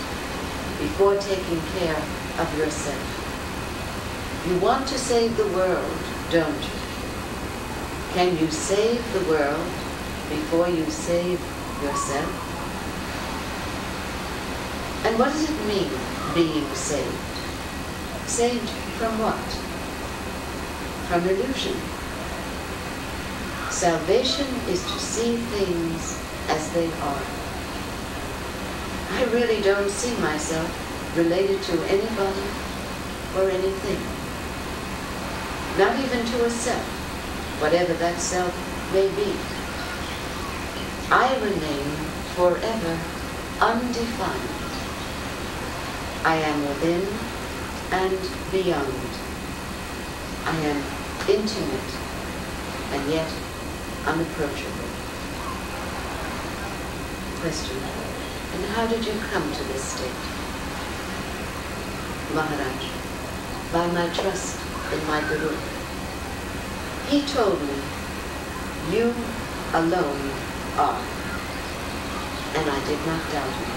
before taking care of yourself? You want to save the world, don't you? Can you save the world before you save yourself? And what does it mean, being saved? Saved from what? From illusion. Salvation is to see things as they are. I really don't see myself related to anybody or anything. Not even to a self, whatever that self may be. I remain forever undefined. I am within and beyond. I am intimate and yet unapproachable. Question. And how did you come to this state? Maharaj, by my trust in my Guru. He told me, you alone are. And I did not doubt him.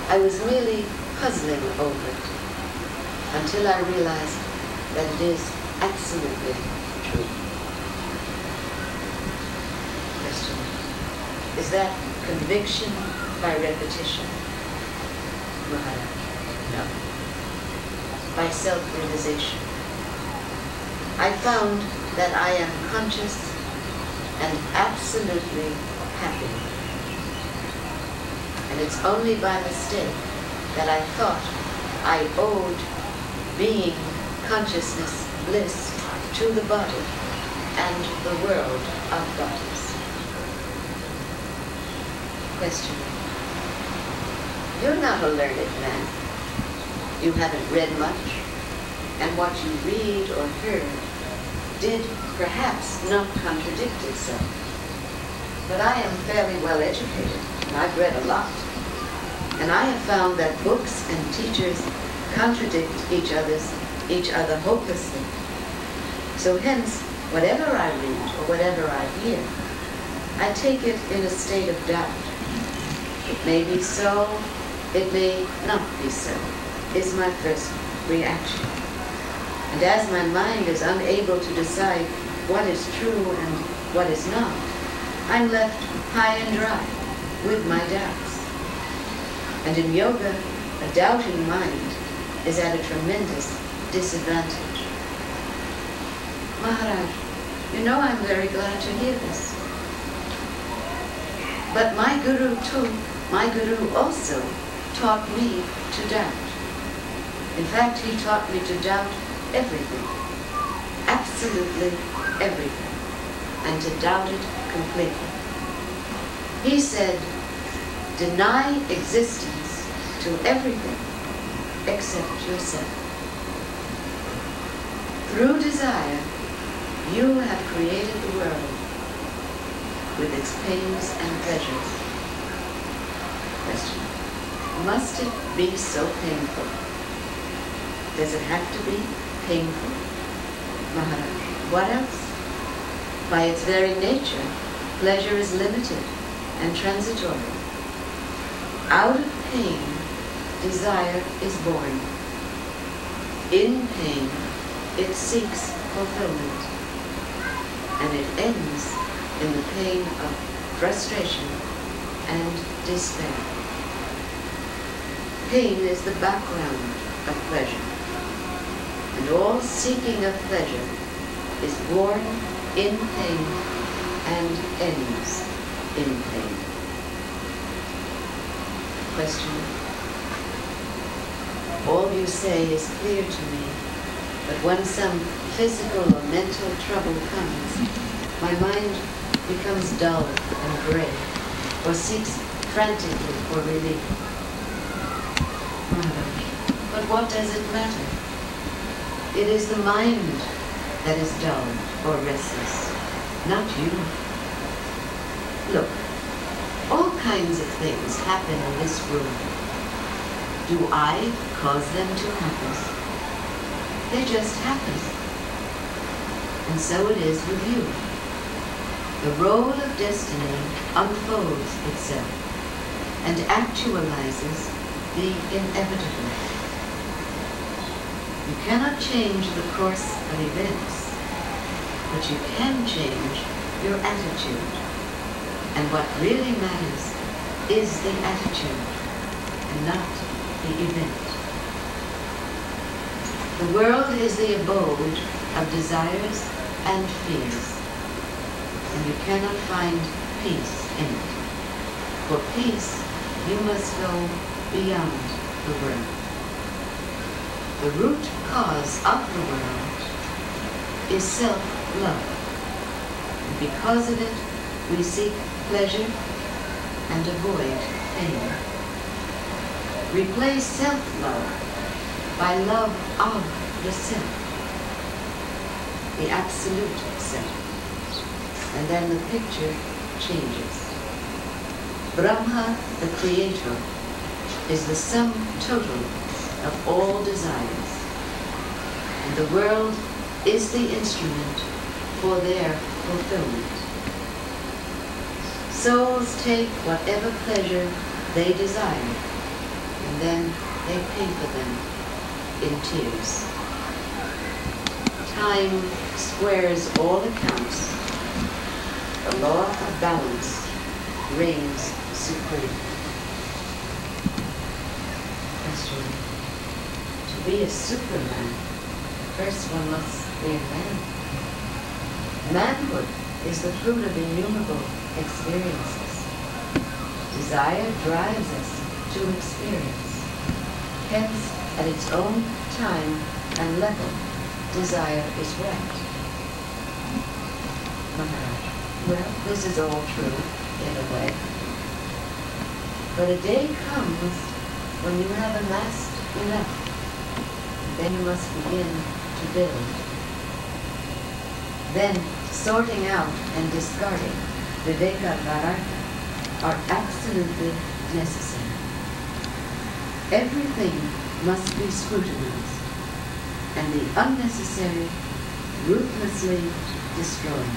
I was merely puzzling over it until I realized that it is absolutely true. Question. Is that conviction by repetition? Maharaj, no. By self-realization. I found that I am conscious and absolutely happy. And it's only by mistake that I thought I owed being consciousness bliss to the body and the world of bodies. Question. You're not a learned man. You haven't read much, and what you read or heard did perhaps not contradict itself. But I am fairly well educated, and I've read a lot. And I have found that books and teachers contradict each other hopelessly. So hence, whatever I read or whatever I hear, I take it in a state of doubt. It may be so, it may not be so, is my first reaction. And as my mind is unable to decide what is true and what is not, I'm left high and dry with my doubts. And in yoga, a doubting mind is at a tremendous disadvantage. Maharaj, you know I'm very glad to hear this. But my Guru also taught me to doubt. In fact, he taught me to doubt everything, absolutely everything, and to doubt it completely. He said, deny existence to everything except yourself. Through desire, you have created the world with its pains and pleasures. Question. Must it be so painful? Does it have to be painful? Maharaj, what else? By its very nature, pleasure is limited and transitory. Out of pain, desire is born. In pain, it seeks fulfillment. And it ends in the pain of frustration and despair. Pain is the background of pleasure. And all seeking of pleasure is born in pain and ends in pain. Question. All you say is clear to me, but when some physical or mental trouble comes, my mind becomes dull and gray, or seeks frantically for relief. But what does it matter? It is the mind that is dull or restless, not you. Look, all kinds of things happen in this world. Do I cause them to happen? They just happen. And so it is with you. The role of destiny unfolds itself and actualizes the inevitable. You cannot change the course of events, but you can change your attitude. And what really matters is the attitude and not the event. The world is the abode of desires and fears, and you cannot find peace in it. For peace, you must go beyond the world. The root cause of the world is self-love. And because of it, we seek pleasure and avoid pain. Replace self-love by love of the self, the absolute self. And then the picture changes. Brahma, the creator, is the sum total of all desires. And the world is the instrument for their fulfillment. Souls take whatever pleasure they desire, and then they pay for them in tears. Time squares all accounts. The law of balance reigns supreme. Question. To be a Superman, first one must be a man. Manhood is the fruit of innumerable experiences. Desire drives us to experience. Hence, at its own time and level, desire is right. Well, this is all true, in a way. But a day comes when you have amassed enough. Then you must begin to build. Then sorting out and discarding viveka vararta are absolutely necessary. Everything must be scrutinized, and the unnecessary ruthlessly destroyed.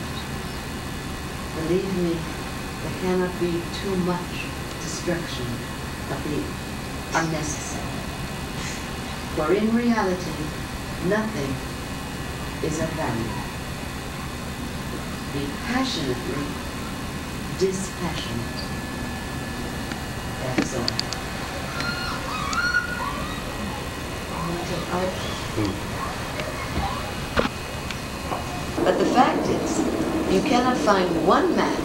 Believe me, there cannot be too much destruction of the unnecessary. For in reality, nothing is of value. Be passionately dispassionate. That's all. But the fact is, you cannot find one man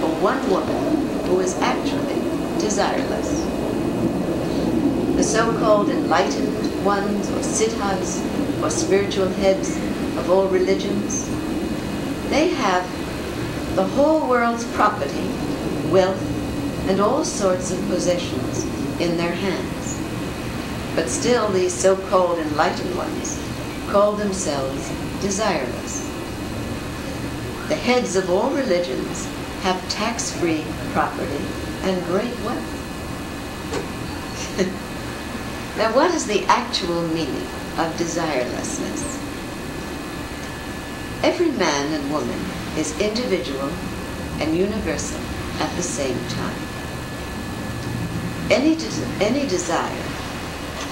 or one woman who is actually desireless. The so-called enlightened ones, or siddhas, or spiritual heads of all religions, they have the whole world's property, wealth, and all sorts of possessions in their hands. But still these so-called enlightened ones call themselves desireless. The heads of all religions have tax-free property and great wealth. Now, what is the actual meaning of desirelessness? Every man and woman is individual and universal at the same time. Any desire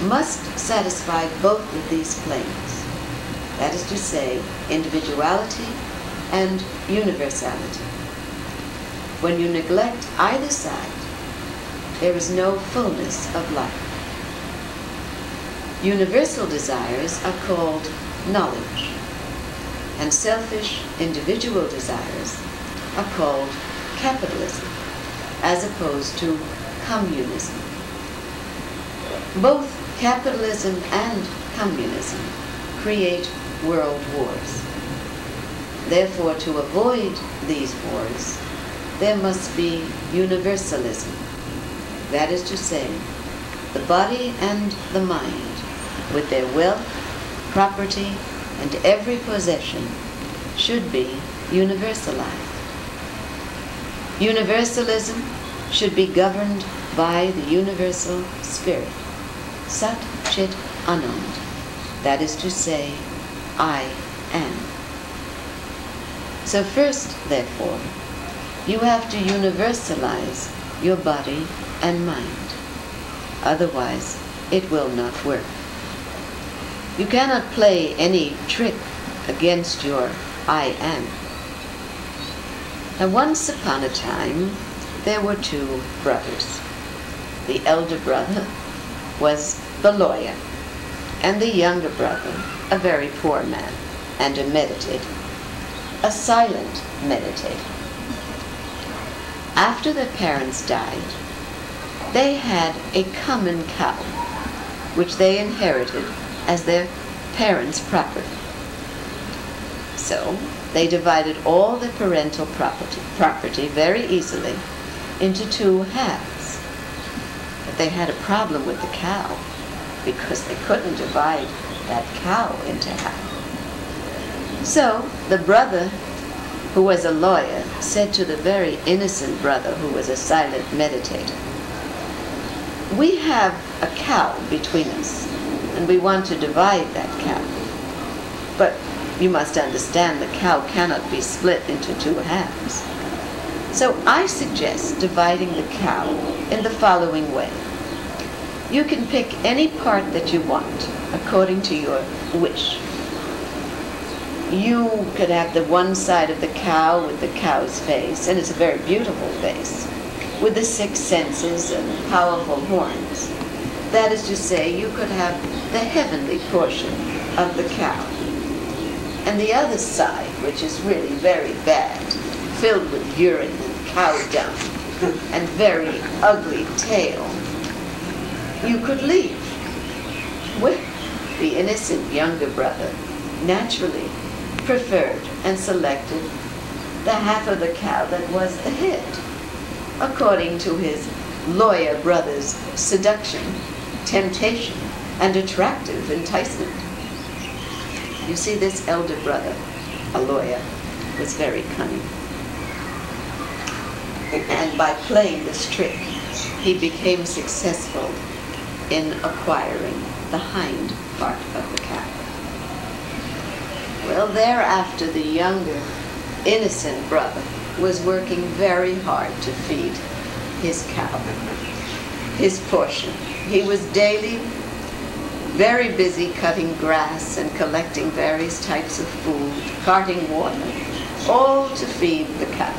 must satisfy both of these planes. That is to say, individuality and universality. When you neglect either side, there is no fullness of life. Universal desires are called knowledge, and selfish individual desires are called capitalism, as opposed to communism. Both capitalism and communism create world wars. Therefore, to avoid these wars, there must be universalism. That is to say, the body and the mind, with their wealth, property, and every possession, should be universalized. Universalism should be governed by the universal spirit, Sat Chit Anand. That is to say, I am. So first, therefore, you have to universalize your body and mind. Otherwise, it will not work. You cannot play any trick against your I am. Now, once upon a time, there were two brothers. The elder brother was the lawyer, and the younger brother, a very poor man and a meditator, a silent meditator. After their parents died, they had a common cow, which they inherited as their parents' property. So they divided all the parental property very easily into two halves. But they had a problem with the cow, because they couldn't divide that cow into half. So the brother, who was a lawyer, said to the very innocent brother, who was a silent meditator, "We have a cow between us, and we want to divide that cow. But you must understand the cow cannot be split into two halves. So I suggest dividing the cow in the following way. You can pick any part that you want, according to your wish. You could have the one side of the cow with the cow's face, and it's a very beautiful face, with the 6 senses and powerful horns. That is to say, you could have the heavenly portion of the cow. And the other side, which is really very bad, filled with urine and cow dung, and very ugly tail, you could leave." Well, the innocent younger brother naturally preferred and selected the half of the cow that was the head, according to his lawyer brother's seduction, temptation, and attractive enticement. You see, this elder brother, a lawyer, was very cunning. And by playing this trick, he became successful in acquiring the hind part of the cow. Well, thereafter, the younger, innocent brother was working very hard to feed his cow, his portion. He was daily very busy cutting grass and collecting various types of food, carting water, all to feed the cow.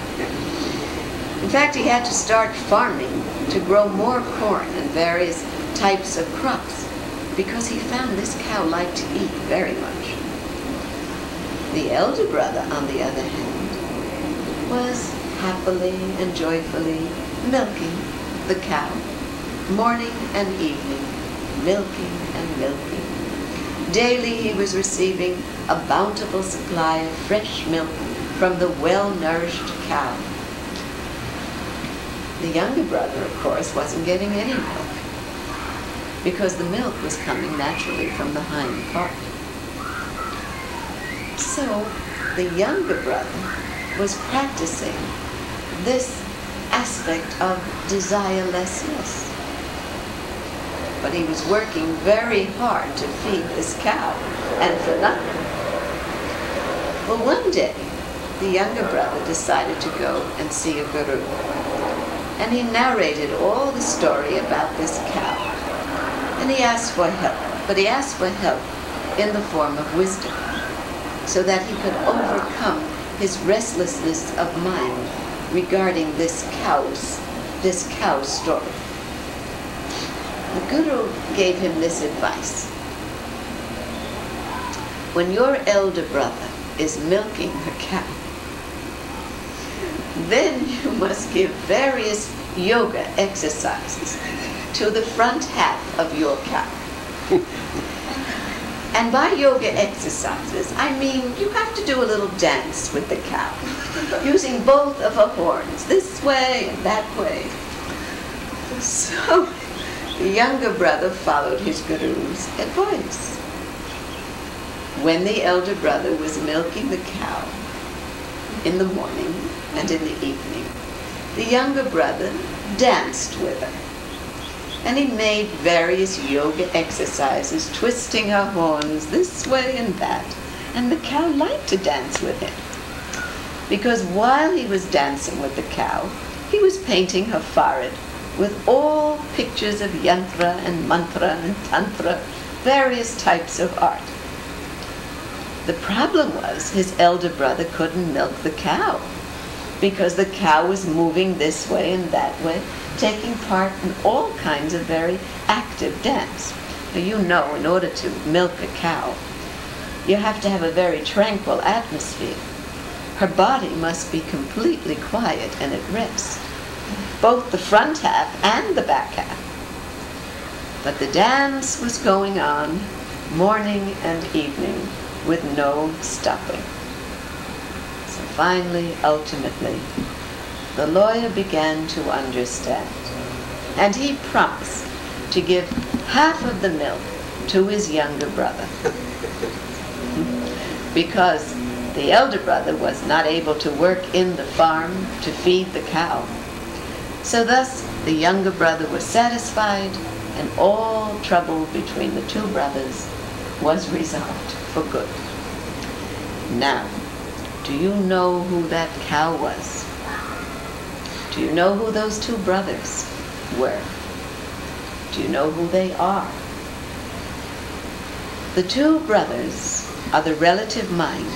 In fact, he had to start farming to grow more corn and various types of crops because he found this cow liked to eat very much. The elder brother, on the other hand, was happily and joyfully milking the cow, morning and evening, milking and milking. Daily he was receiving a bountiful supply of fresh milk from the well-nourished cow. The younger brother, of course, wasn't getting any milk because the milk was coming naturally from the hind part. So the younger brother was practicing this aspect of desirelessness. But he was working very hard to feed this cow, and for nothing. Well, one day, the younger brother decided to go and see a guru. And he narrated all the story about this cow. And he asked for help, but he asked for help in the form of wisdom, so that he could overcome his restlessness of mind regarding this cow story. The guru gave him this advice. When your elder brother is milking the cow, then you must give various yoga exercises to the front half of your cow. And by yoga exercises, I mean you have to do a little dance with the cow, using both of her horns, this way and that way. So the younger brother followed his guru's advice. When the elder brother was milking the cow in the morning and in the evening, the younger brother danced with her. And he made various yoga exercises, twisting her horns this way and that. And the cow liked to dance with him. Because while he was dancing with the cow, he was painting her forehead with all pictures of yantra and mantra and tantra, various types of art. The problem was his elder brother couldn't milk the cow because the cow was moving this way and that way, taking part in all kinds of very active dance. Now, you know, in order to milk a cow, you have to have a very tranquil atmosphere. Her body must be completely quiet and at rest, both the front half and the back half. But the dance was going on morning and evening with no stopping. So finally, ultimately, the lawyer began to understand, and he promised to give half of the milk to his younger brother because the elder brother was not able to work in the farm to feed the cow. So thus the younger brother was satisfied, and all trouble between the two brothers was resolved for good. Now, do you know who that cow was? Do you know who those two brothers were? Do you know who they are? The two brothers are the relative mind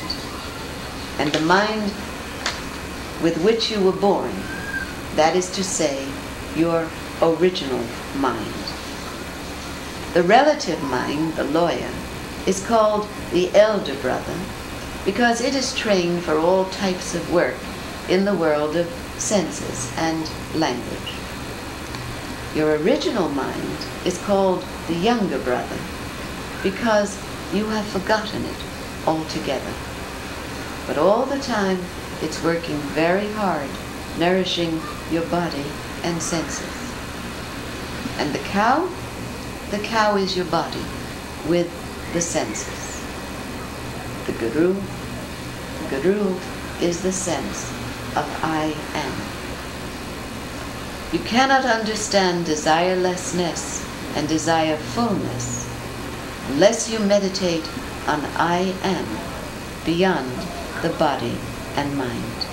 and the mind with which you were born, that is to say, your original mind. The relative mind, the lawyer, is called the elder brother because it is trained for all types of work in the world of senses and language. Your original mind is called the younger brother because you have forgotten it altogether. But all the time, it's working very hard, nourishing your body and senses. And the cow is your body with the senses. The guru is the sense of I am. You cannot understand desirelessness and desirefulness unless you meditate on I am beyond the body and mind.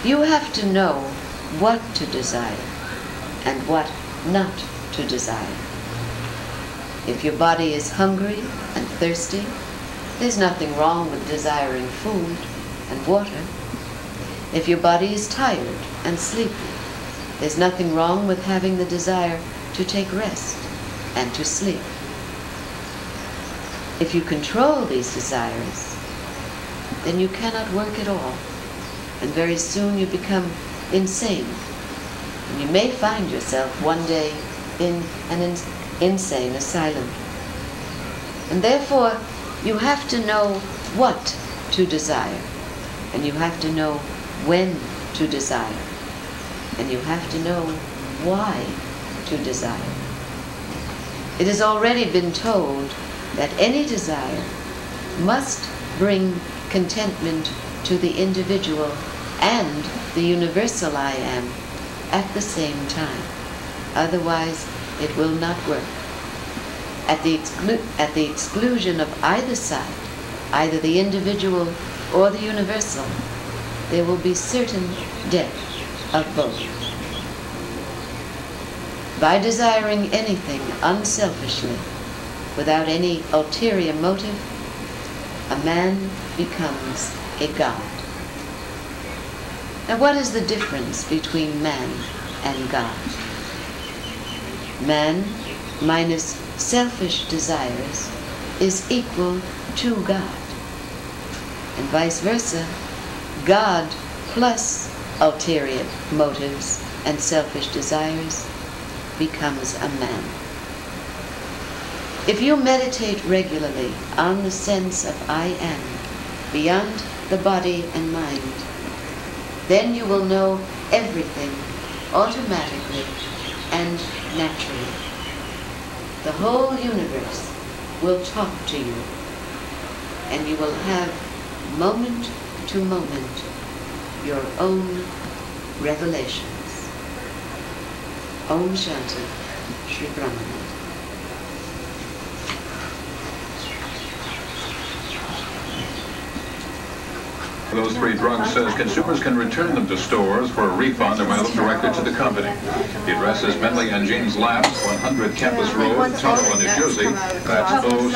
You have to know what to desire and what not to desire. If your body is hungry and thirsty, there's nothing wrong with desiring food and water. If your body is tired and sleepy, there's nothing wrong with having the desire to take rest and to sleep. If you control these desires, then you cannot work at all, and very soon you become insane. And you may find yourself one day in an insane asylum. And therefore, you have to know what to desire, and you have to know when to desire, and you have to know why to desire. It has already been told that any desire must bring contentment to the individual and the universal I am at the same time. Otherwise, it will not work. At the exclusion of either side, either the individual or the universal, there will be certain death of both. By desiring anything unselfishly, without any ulterior motive, a man becomes a god. Now, what is the difference between man and God? Man minus selfish desires is equal to God. And vice versa, God plus ulterior motives and selfish desires becomes a man. If you meditate regularly on the sense of I am, beyond the body and mind, then you will know everything automatically and naturally. The whole universe will talk to you, and you will have moment to moment your own revelations. Om Shanti, Shri Brahmananda. Those three drugs says consumers can return them to stores for a refund or mail them directly to the company. The address is Bentley and James Labs, 100 Campus Road, Monroe, New Jersey. That's 07.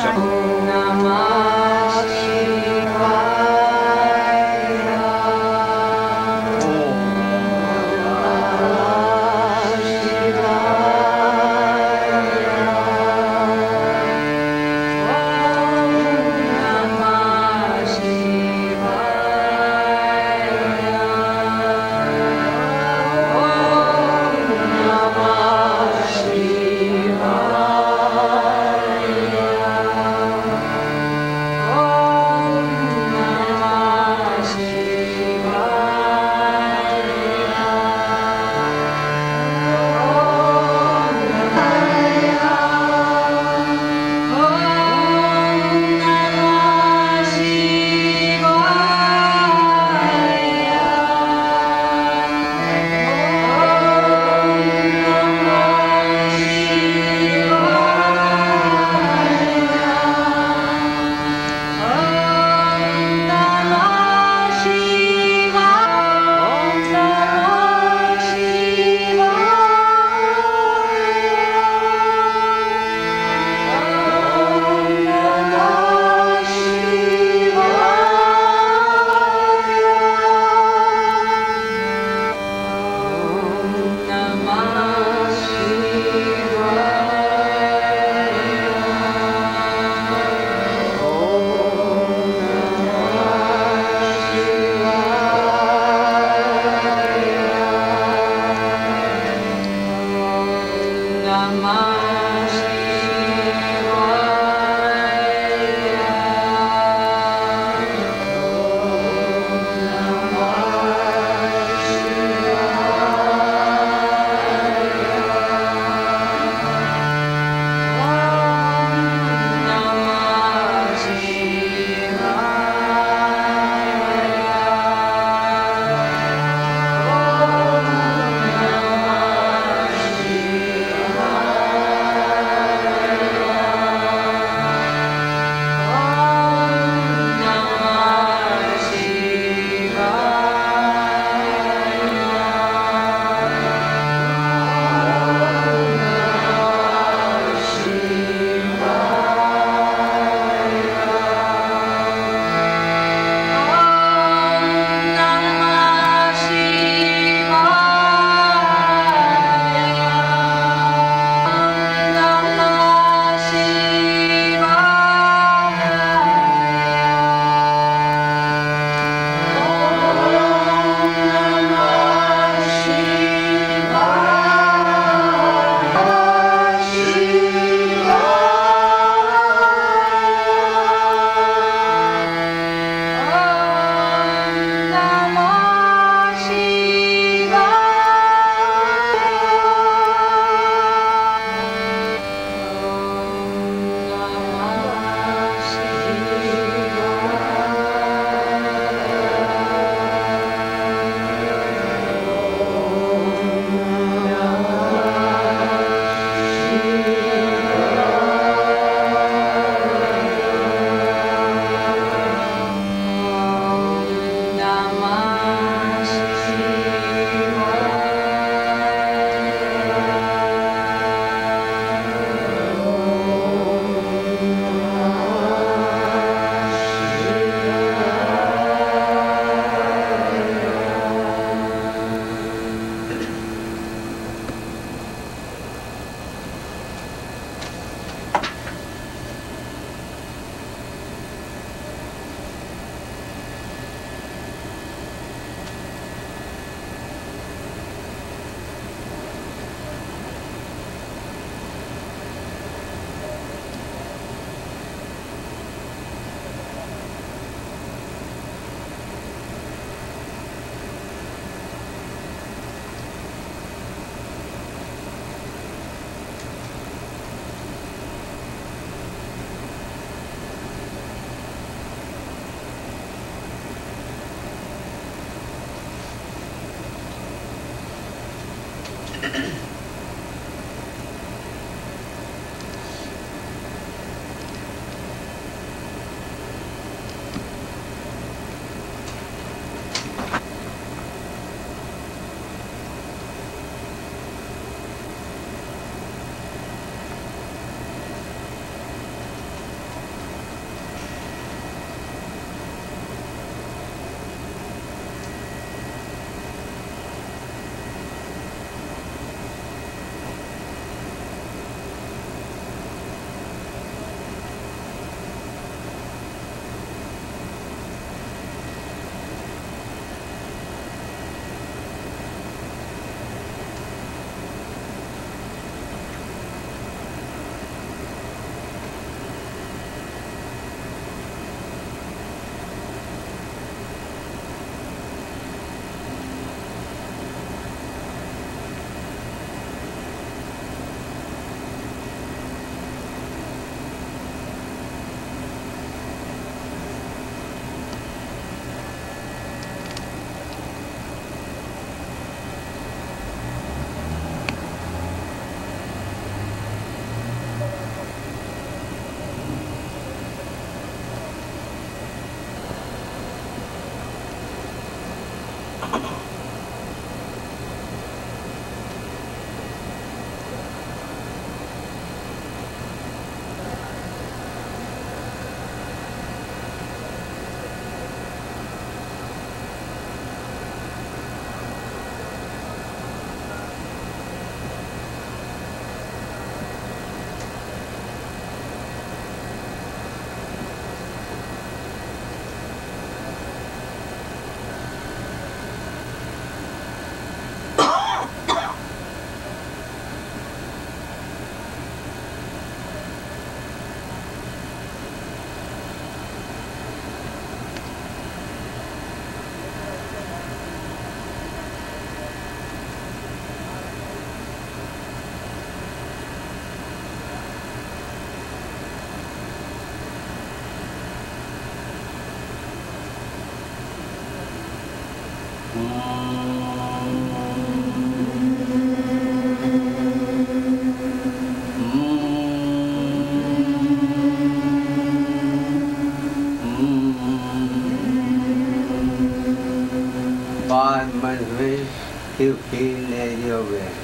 You feel radio wave.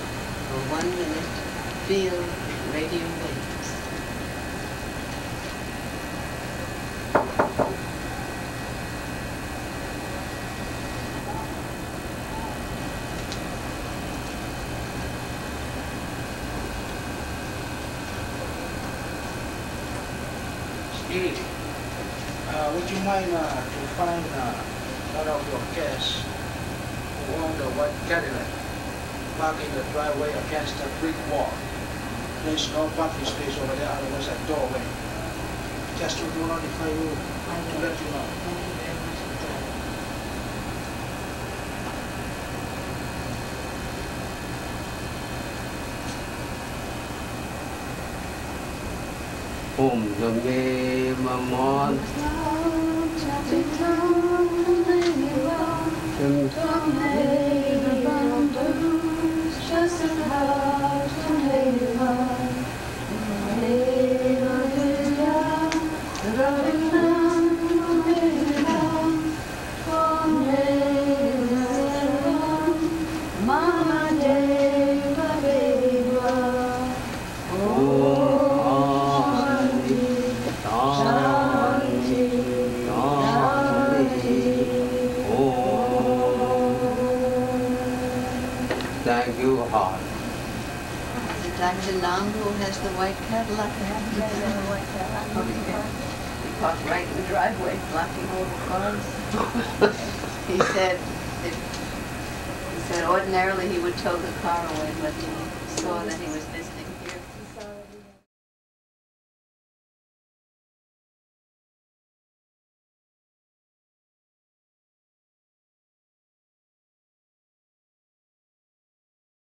For 1 minute, feel radio waves. Shri, would you mind to find one of your guests who owned the white Cadillac parking the driveway against the brick wall? There's no parking space over there, otherwise a doorway. Just to notify you, to let you know. Mamon. Thank you, heart. Is it Dr. Lam who has the white Cadillac? He parked right in the driveway, blocking all the cars. He said ordinarily he would tow the car away, but he saw that he was visiting